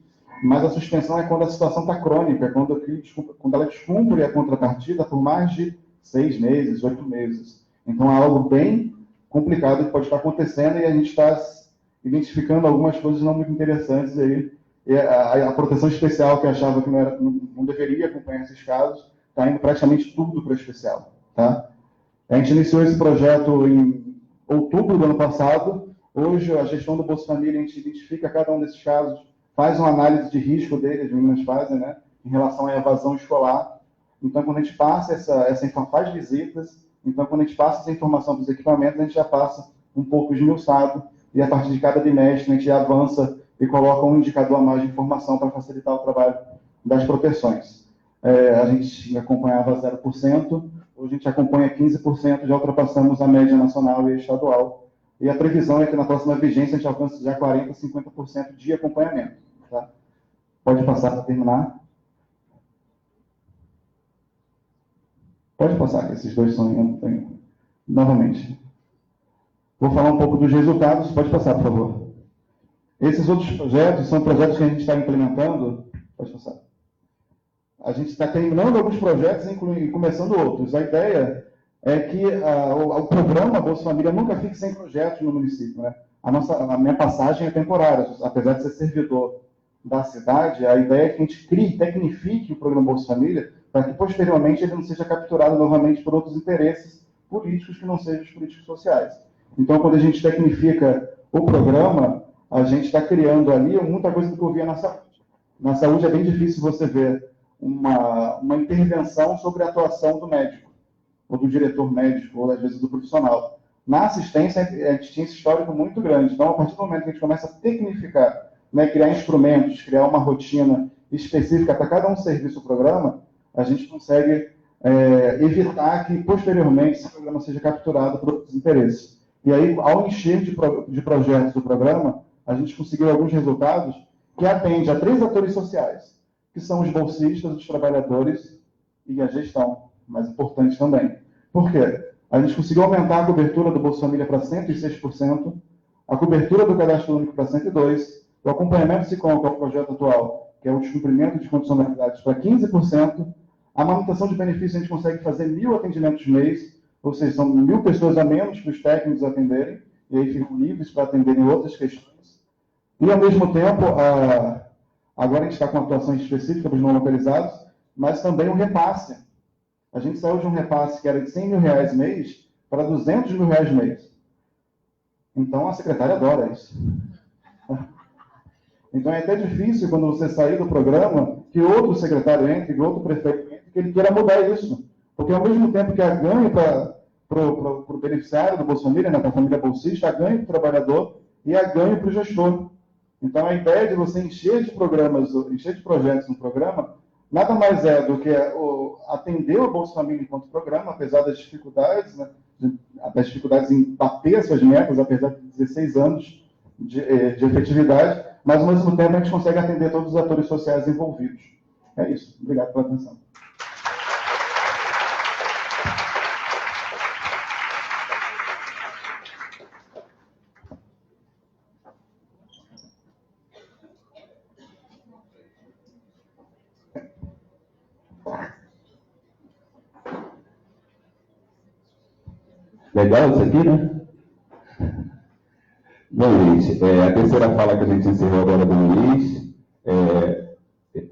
mas a suspensão é quando a situação está crônica, quando ela descumpre a contrapartida por mais de 6 meses, 8 meses. Então, é algo bem complicado que pode estar acontecendo e a gente está identificando algumas coisas não muito interessantes aí. E a proteção especial, que achava que não deveria acompanhar esses casos, está indo praticamente tudo para o especial. Tá? A gente iniciou esse projeto em outubro do ano passado. Hoje, a gestão do Bolsa Família, a gente identifica cada um desses casos, faz uma análise de risco deles, as meninas fazem, né, em relação à evasão escolar. Então, quando a gente passa faz visitas, então, quando a gente passa essa informação para os equipamentos, a gente já passa um pouco esmiuçado, e a partir de cada bimestre a gente avança e coloca um indicador a mais de informação para facilitar o trabalho das proteções. A gente acompanhava 0%, hoje a gente acompanha 15%, já ultrapassamos a média nacional e estadual. E a previsão é que na próxima vigência a gente alcance já 40%, 50% de acompanhamento. Tá? Pode passar para terminar. Pode passar, que esses dois são novamente. Vou falar um pouco dos resultados. Pode passar, por favor. Esses outros projetos são projetos que a gente está implementando. Pode passar. A gente está terminando alguns projetos e começando outros. A ideia é que o programa Bolsa Família nunca fique sem projetos no município. Né? A minha passagem é temporária, apesar de ser servidor da cidade, a ideia é que a gente tecnifique o programa Bolsa Família para que, posteriormente, ele não seja capturado novamente por outros interesses políticos que não sejam os políticos sociais. Então, quando a gente tecnifica o programa, a gente está criando ali muita coisa do que eu via na saúde. Na saúde é bem difícil você ver uma intervenção sobre a atuação do médico, ou do diretor médico, ou às vezes do profissional. Na assistência, a gente tinha esse histórico muito grande. Então, a partir do momento que a gente começa a tecnificar, né, criar instrumentos, criar uma rotina específica para cada um serviço ou programa, a gente consegue evitar que, posteriormente, esse programa seja capturado por outros interesses. E aí, ao encher de projetos do programa, a gente conseguiu alguns resultados que atendem a 3 atores sociais, que são os bolsistas, os trabalhadores e a gestão, mais importante também. Por quê? A gente conseguiu aumentar a cobertura do Bolsa Família para 106%, a cobertura do Cadastro Único para 102%, o acompanhamento SICOM, que é o projeto atual, que é o descumprimento de condicionalidades, para 15%, a manutenção de benefícios a gente consegue fazer 1.000 atendimentos mês, ou seja, são 1.000 pessoas a menos para os técnicos atenderem, e aí ficam livres para atenderem outras questões. E, ao mesmo tempo, agora a gente está com atuações específicas para os não localizados, mas também o repasse. A gente saiu de um repasse que era de 100 mil reais mês para 200 mil reais mês. Então, a secretária adora isso. Então, é até difícil, quando você sair do programa, que outro secretário entre, que outro prefeito entre, que ele queira mudar isso. Porque, ao mesmo tempo que há ganho para o beneficiário do Bolsa Família, né, para a família bolsista, há ganho para o trabalhador e há ganho para o gestor. Então, a ideia de você encher de projetos no programa, nada mais é do que atender o Bolsa Família enquanto programa, apesar das dificuldades, né, em bater suas metas, apesar de 16 anos de efetividade, mas, ao mesmo tempo, a gente consegue atender todos os atores sociais envolvidos. É isso. Obrigado pela atenção. Legal isso aqui, né? Bom, gente, a terceira fala que a gente encerrou agora do Luiz,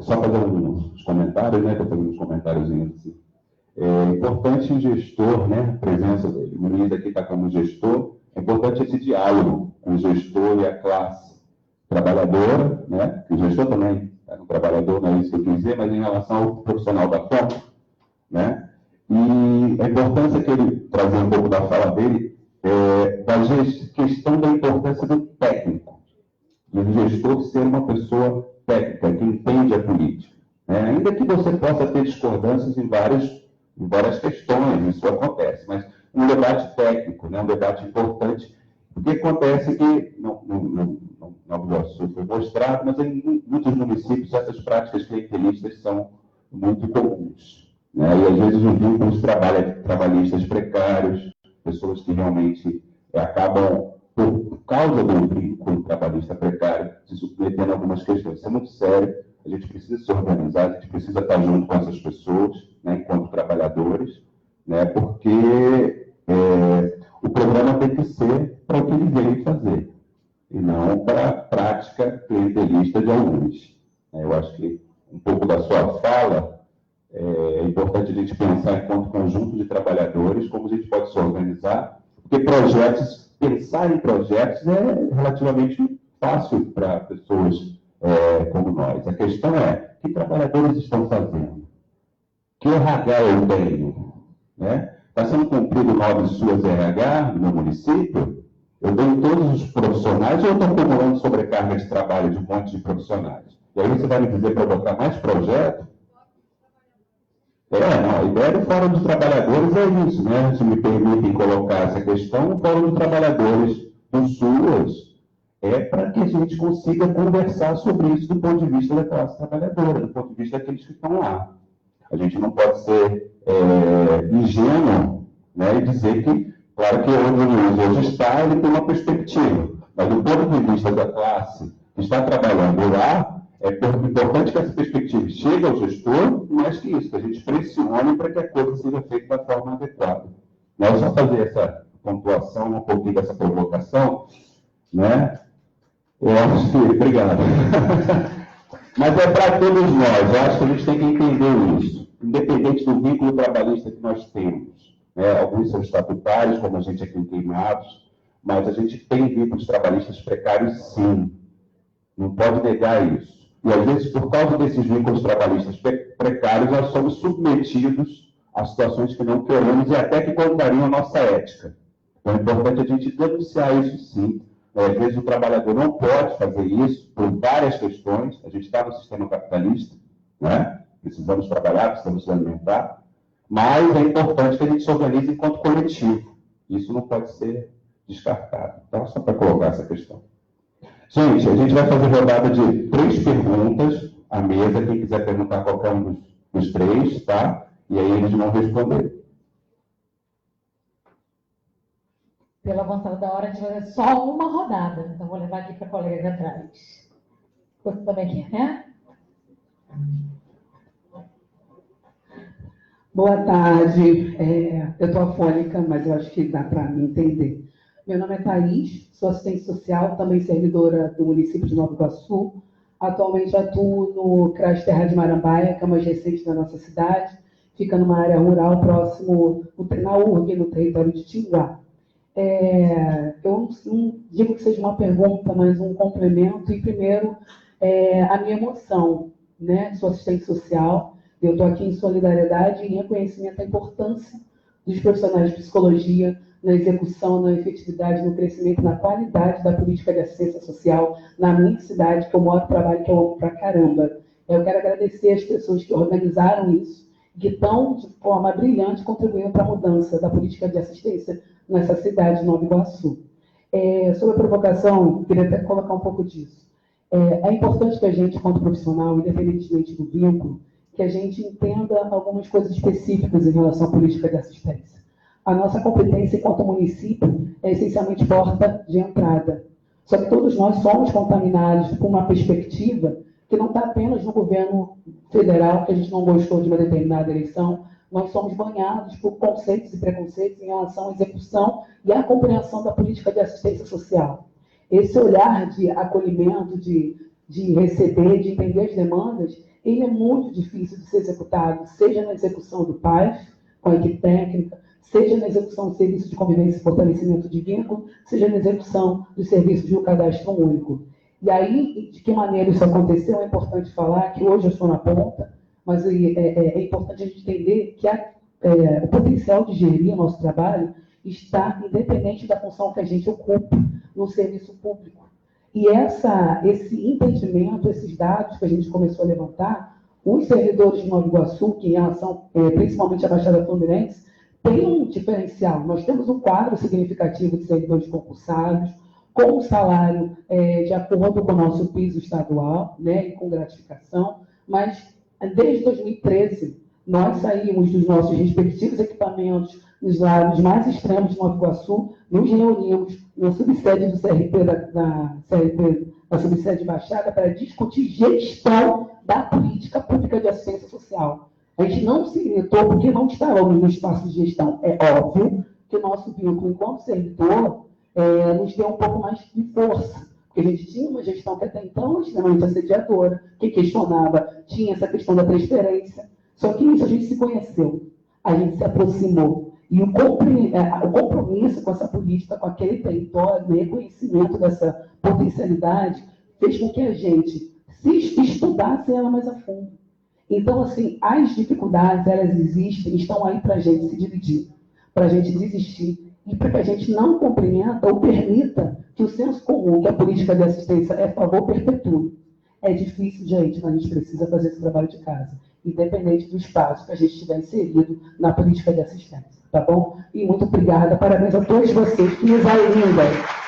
só fazer uns comentários, né? Estou fazendo uns comentáriozinhos assim. É importante o gestor, né? A presença dele. O Luiz aqui está como gestor. É importante esse diálogo com o gestor e a classe trabalhadora, né? O gestor também é um trabalhador, não é isso que eu quis dizer, mas em relação ao profissional da fonte, né? E a importância que ele trazer um pouco da fala dele da questão da importância do técnico, do gestor ser uma pessoa técnica, que entende a política. Né? Ainda que você possa ter discordâncias em várias questões, isso acontece, mas um debate técnico, né? Um debate importante, porque acontece que, no Nova Iguaçu foi mostrado, mas em muitos municípios essas práticas clientelistas são muito comuns. Né? E às vezes os vínculos trabalhistas precários, pessoas que realmente acabam, por causa do vínculo trabalhista precário, se submetendo a algumas questões. Isso é muito sério, a gente precisa se organizar, a gente precisa estar junto com essas pessoas, né, enquanto trabalhadores, né, porque o programa tem que ser para o que ele veio fazer, e não para a prática clientelista de alguns. Eu acho que um pouco da sua fala é importante a gente pensar enquanto conjunto de trabalhadores, como a gente pode se organizar, porque pensar em projetos é relativamente fácil para pessoas como nós. A questão é, o que trabalhadores estão fazendo? Que RH eu tenho? Né? Está sendo cumprido 9 suas RH no meu município? Eu tenho todos os profissionais ou eu estou acumulando sobrecarga de trabalho de um monte de profissionais? E aí você vai me dizer para botar mais projeto? A ideia do Fórum dos Trabalhadores é isso, né? Se me permitem colocar essa questão, o Fórum dos Trabalhadores do SUAS é para que a gente consiga conversar sobre isso do ponto de vista da classe trabalhadora, do ponto de vista daqueles que estão lá. A gente não pode ser ingênuo, né, e dizer que, claro que onde o Luiz hoje está, ele tem uma perspectiva, mas do ponto de vista da classe que está trabalhando lá, é importante que essa perspectiva chegue ao gestor, mais que isso, que a gente pressione para que a coisa seja feita da forma adequada. Não é só fazer essa pontuação, um pouquinho dessa provocação, né? Eu acho que... Obrigado. Mas é para todos nós, eu acho que a gente tem que entender isso, independente do vínculo trabalhista que nós temos. Né? Alguns são estatutários, como a gente aqui em Queimados, mas a gente tem vínculos trabalhistas precários, sim. Não pode negar isso. E, às vezes, por causa desses vínculos trabalhistas precários, nós somos submetidos a situações que não queremos e até que contrariam a nossa ética. Então, é importante a gente denunciar isso, sim. Às vezes, o trabalhador não pode fazer isso por várias questões. A gente está no sistema capitalista, né? Precisamos trabalhar, precisamos se alimentar. Mas é importante que a gente se organize enquanto coletivo. Isso não pode ser descartado. Então, só para colocar essa questão. Gente, a gente vai fazer rodada de 3 perguntas à mesa, quem quiser perguntar qualquer um dos 3, tá? E aí eles vão responder. Pela avançada da hora, a gente vai fazer só uma rodada. Então, vou levar aqui para colegas atrás. Você também quer, né? Boa tarde. Eu estou afônica, mas eu acho que dá para me entender. Meu nome é Thaís, sou assistente social, também servidora do município de Nova Iguaçu. Atualmente atuo no CRAS Terra de Marambaia, que é mais recente da nossa cidade. Fica numa área rural próximo, na URG, no território de Tinguá. Eu não digo que seja uma pergunta, mas um complemento. E primeiro, a minha emoção, né? Sou assistente social, eu estou aqui em solidariedade e em reconhecimento da importância dos profissionais de psicologia na execução, na efetividade, no crescimento, na qualidade da política de assistência social na minha cidade, que eu moro e trabalho, que eu amo pra caramba. Eu quero agradecer as pessoas que organizaram isso, que estão, de forma brilhante, contribuindo para a mudança da política de assistência nessa cidade de Nova Iguaçu. Sobre a provocação, queria até colocar um pouco disso. É importante que a gente, enquanto profissional, independentemente do vínculo, que a gente entenda algumas coisas específicas em relação à política de assistência. A nossa competência enquanto município é essencialmente porta de entrada. Só que todos nós somos contaminados por uma perspectiva que não está apenas no governo federal, que a gente não gostou de uma determinada eleição, nós somos banhados por conceitos e preconceitos em relação à execução e à compreensão da política de assistência social. Esse olhar de acolhimento, de receber, de entender as demandas, ele é muito difícil de ser executado, seja na execução do PAS, com a equipe técnica, seja na execução do serviço de convivência e fortalecimento de vínculo, seja na execução do serviço de um cadastro único. E aí, de que maneira isso aconteceu, é importante falar que hoje eu estou na ponta, mas é importante a gente entender que o potencial de gerir o nosso trabalho está independente da função que a gente ocupa no serviço público. E esse entendimento, esses dados que a gente começou a levantar, os servidores de Nova Iguaçu, que em relação principalmente à Baixada Fluminense, tem um diferencial. Nós temos um quadro significativo de servidores concursados, com o salário de acordo com o nosso piso estadual, né, e com gratificação, mas desde 2013, nós saímos dos nossos respectivos equipamentos nos lados mais extremos de Nova Iguaçu, nos reunimos na subsede do CRP, da subsede Baixada, para discutir gestão da política pública de assistência social. A gente não se limitou porque não estávamos no espaço de gestão. É óbvio que o nosso vínculo enquanto servidor nos deu um pouco mais de força, porque a gente tinha uma gestão que até então era extremamente assediadora, que questionava, tinha essa questão da transferência, só que nisso a gente se conheceu, a gente se aproximou, e o compromisso com essa política, com aquele território, o reconhecimento dessa potencialidade, fez com que a gente se estudasse ela mais a fundo. Então, assim, as dificuldades, elas existem, estão aí para a gente se dividir, para a gente desistir, e para que a gente não compreenda ou permita que o senso comum, que a política de assistência é a favor, perpetue. É difícil, gente, mas a gente precisa fazer esse trabalho de casa, independente do espaço que a gente estiver inserido na política de assistência, tá bom? E muito obrigada, parabéns a todos vocês, que mesa linda!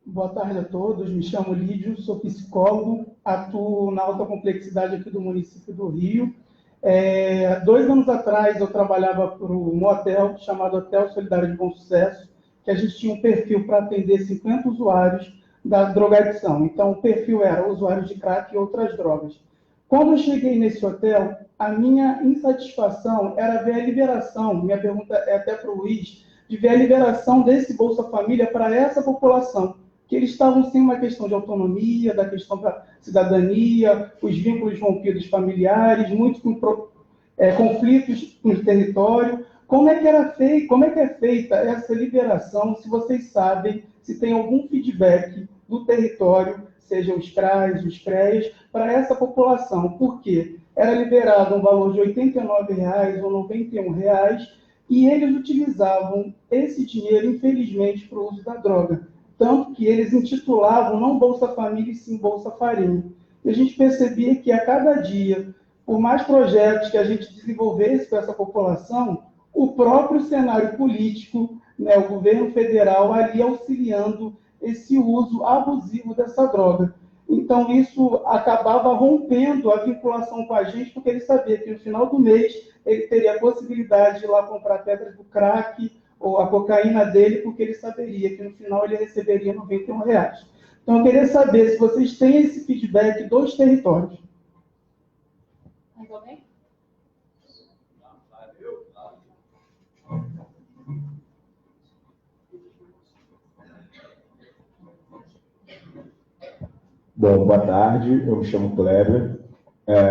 Boa tarde a todos, me chamo Lídio, sou psicólogo, atuo na alta complexidade aqui do município do Rio. 2 anos atrás eu trabalhava para um hotel chamado Hotel Solidário de Bom Sucesso, que a gente tinha um perfil para atender 50 usuários da drogadição. Então o perfil era usuários de crack e outras drogas. Quando eu cheguei nesse hotel, a minha insatisfação era ver a liberação, minha pergunta é até para o Luiz, de ver a liberação desse Bolsa Família para essa população, que eles estavam sem uma questão de autonomia, da questão da cidadania, os vínculos rompidos familiares, muitos conflitos no território. Como é que é feita essa liberação, se vocês sabem, se tem algum feedback do território, sejam os CRAs, os CREAs, para essa população? Porque era liberado um valor de R$ 89,00 ou R$ 91,00, e eles utilizavam esse dinheiro, infelizmente, para o uso da droga. Tanto que eles intitulavam não Bolsa Família, e sim Bolsa Farinha. E a gente percebia que a cada dia, por mais projetos que a gente desenvolvesse para essa população, o próprio cenário político, né, o governo federal ali auxiliando esse uso abusivo dessa droga. Então isso acabava rompendo a vinculação com a gente, porque ele sabia que no final do mês ele teria a possibilidade de ir lá comprar pedras do crack, ou a cocaína dele, porque ele saberia que no final ele receberia R$ 91,00. Então, eu queria saber se vocês têm esse feedback dos territórios. Mais alguém? Bom, boa tarde, eu me chamo Kleber.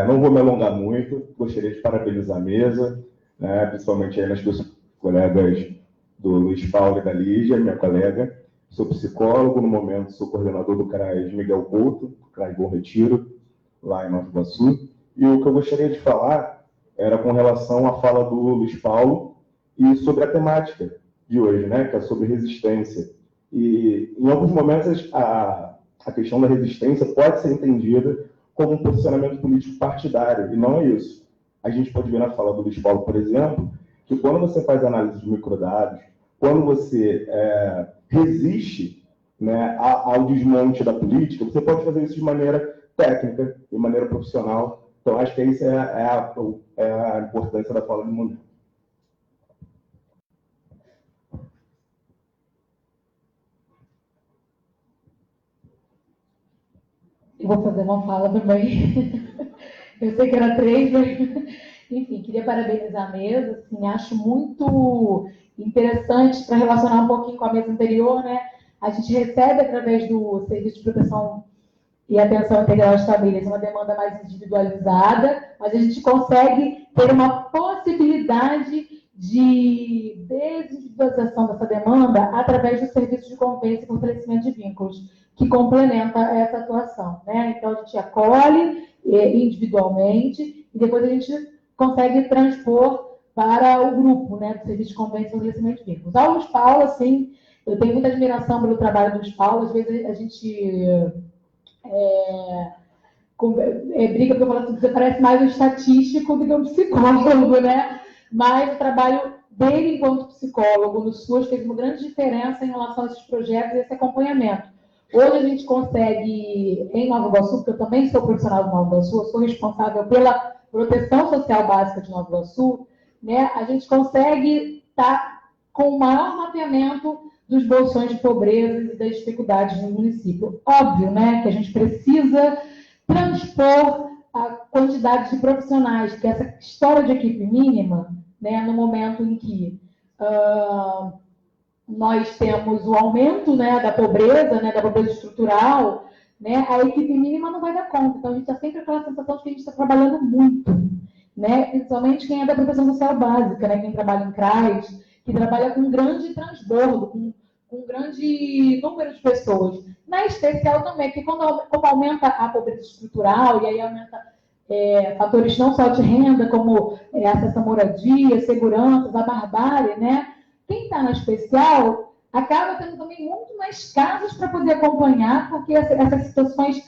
Não vou me alongar muito, gostaria de parabenizar a mesa, né, principalmente aí nas duas colegas do Luiz Paulo e da Lígia, minha colega. Sou psicólogo, no momento sou coordenador do CRAS Miguel Couto, CRAS Bom Retiro, lá em Nova Iguaçu. E o que eu gostaria de falar era com relação à fala do Luiz Paulo e sobre a temática de hoje, né, que é sobre resistência. E, em alguns momentos, a questão da resistência pode ser entendida como um posicionamento político partidário, e não é isso. A gente pode ver na fala do Luiz Paulo, por exemplo, que quando você faz análise de microdados, quando você resiste, né, ao desmonte da política, você pode fazer isso de maneira técnica, de maneira profissional. Então, acho que essa é a importância da fala do momento. Eu vou fazer uma fala também. Eu sei que era 3, mas... Enfim, queria parabenizar a mesa. Assim, acho muito interessante para relacionar um pouquinho com a mesa anterior, né? A gente recebe, através do Serviço de Proteção e Atenção Integral às Famílias, uma demanda mais individualizada, mas a gente consegue ter uma possibilidade de desindividualização dessa demanda através do Serviço de Convivência e Fortalecimento de Vínculos, que complementa essa atuação, né? Então, a gente acolhe individualmente e depois a gente consegue transpor para o grupo, né, do Serviço de Convivência e Fortalecimento de Vínculos. A Luiz Paula, assim, eu tenho muita admiração pelo trabalho do Luiz Paula. Às vezes a gente briga porque eu falo assim, você parece mais um estatístico do que um psicólogo, né? Mas o trabalho dele enquanto psicólogo no SUS fez uma grande diferença em relação a esses projetos e esse acompanhamento. Hoje a gente consegue, em Nova Iguaçu, porque eu também sou profissional de Nova Iguaçu, eu sou responsável pela proteção social básica de Nova Iguaçu, né? A gente consegue estar com o maior mapeamento dos bolsões de pobreza e das dificuldades no município. Óbvio, né, que a gente precisa transpor a quantidade de profissionais, porque essa história de equipe mínima, né, no momento em que nós temos o aumento, né, da pobreza estrutural, né, a equipe mínima não vai dar conta. Então, a gente está sempre com aquela sensação de que a gente está trabalhando muito, né, principalmente quem é da proteção social básica, né, quem trabalha em CRAS, que trabalha com um grande transbordo, com um grande número de pessoas. Na especial também, porque quando aumenta a pobreza estrutural, e aí aumenta fatores não só de renda, como acesso à moradia, segurança, a barbárie, né? Quem está na especial acaba tendo também muito mais casos para poder acompanhar, porque essas situações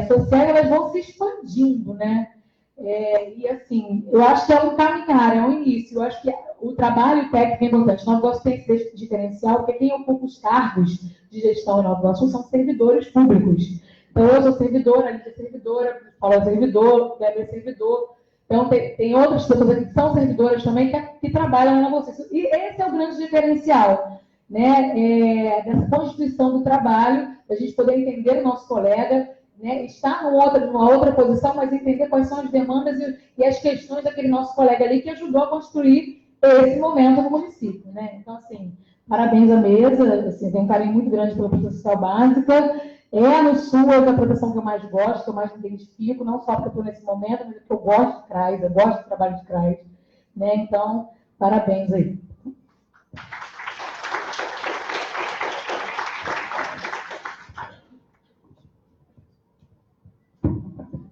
sociais elas vão se expandindo, né? E assim, eu acho que é um caminhar, é um início. Eu acho que o trabalho técnico é importante. Nova Iguaçu tem esse diferencial, porque quem ocupa os cargos de gestão em Nova Iguaçu são servidores públicos. Então, eu sou servidora, a Lídia é servidora, o Paulo é servidor, o Kleber é servidor. Então, tem outras pessoas aqui que são servidoras também que trabalham na Nova Iguaçu. E esse é o grande diferencial, né? Dessa constituição do trabalho, a gente poder entender o nosso colega, né, estar numa outra posição, mas entender quais são as demandas e as questões daquele nosso colega ali que ajudou a construir esse momento no município, né? Então, assim, parabéns à mesa, assim, tem um carinho muito grande pela proteção social básica. É no SUAS a proteção que eu mais gosto, que eu mais me identifico, não só porque eu estou nesse momento, mas porque eu gosto de CRAS, eu gosto do trabalho de CRAS, né? Então, parabéns aí.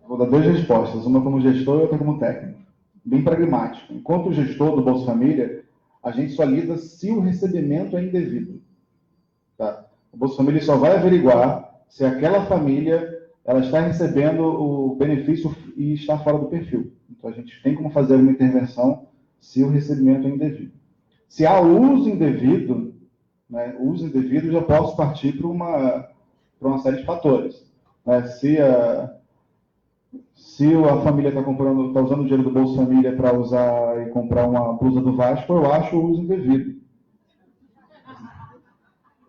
Vou dar 2 respostas, uma como gestor e outra como técnico. Bem pragmático. Enquanto gestor do Bolsa Família, a gente só lida se o recebimento é indevido. Tá? O Bolsa Família só vai averiguar se aquela família ela está recebendo o benefício e está fora do perfil. Então, a gente tem como fazer uma intervenção se o recebimento é indevido. Se há uso indevido, né, uso indevido, eu já posso partir para uma série de fatores. Né? Se a família está usando o dinheiro do Bolsa Família para usar e comprar uma blusa do Vasco, eu acho o uso indevido.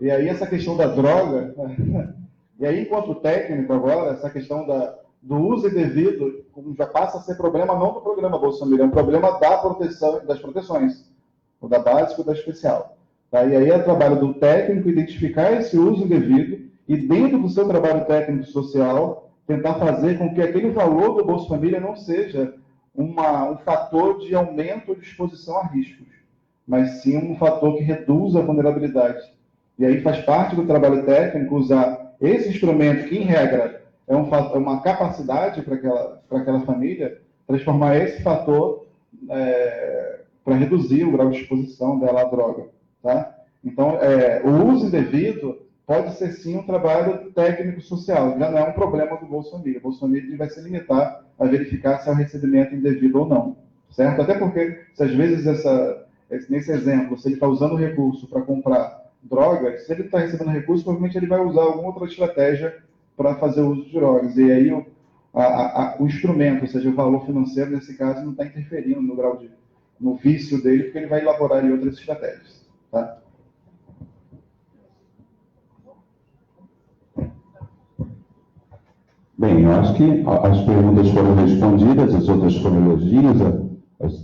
E aí essa questão da droga, e aí enquanto técnico agora, essa questão do uso indevido já passa a ser problema não do programa Bolsa Família, é um problema da proteção, das proteções, ou da básica ou da especial. Tá? E aí é trabalho do técnico identificar esse uso indevido e dentro do seu trabalho técnico social tentar fazer com que aquele valor do Bolsa Família não seja um fator de aumento ou de exposição a riscos, mas sim um fator que reduza a vulnerabilidade. E aí faz parte do trabalho técnico usar esse instrumento que, em regra, é uma capacidade para aquela família, transformar esse fator para reduzir o grau de exposição dela à droga. Tá? Então, o uso indevido pode ser sim um trabalho técnico-social, já não é um problema do Bolsa Família. O Bolsa Família vai se limitar a verificar se é um recebimento indevido ou não, certo? Até porque, se às vezes, nesse exemplo, se ele está usando o recurso para comprar drogas, se ele está recebendo recurso, provavelmente ele vai usar alguma outra estratégia para fazer o uso de drogas. E aí o instrumento, ou seja, o valor financeiro, nesse caso, não está interferindo no vício dele, porque ele vai elaborar em outras estratégias, tá? Bem, eu acho que as perguntas foram respondidas, as outras foram elogios,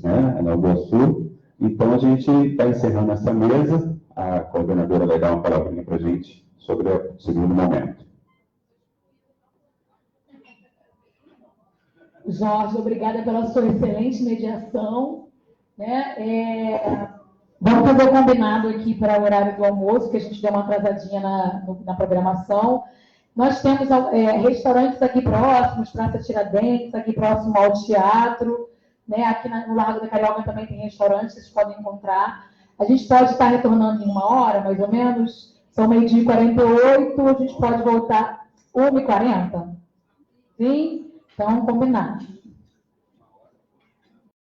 né, a Nova Iguaçu. Então, a gente está encerrando essa mesa. A coordenadora vai dar uma palavrinha para a gente sobre o segundo momento. Jorge, obrigada pela sua excelente mediação. Né? Vamos fazer o combinado aqui para o horário do almoço, que a gente deu uma atrasadinha na programação. Nós temos restaurantes aqui próximos, Praça Tiradentes, aqui próximo ao teatro. Né? Aqui no Largo da Carioca também tem restaurantes, vocês podem encontrar. A gente pode estar retornando em 1 hora, mais ou menos. São 12h48, a gente pode voltar 1h40? Sim? Então, combinado.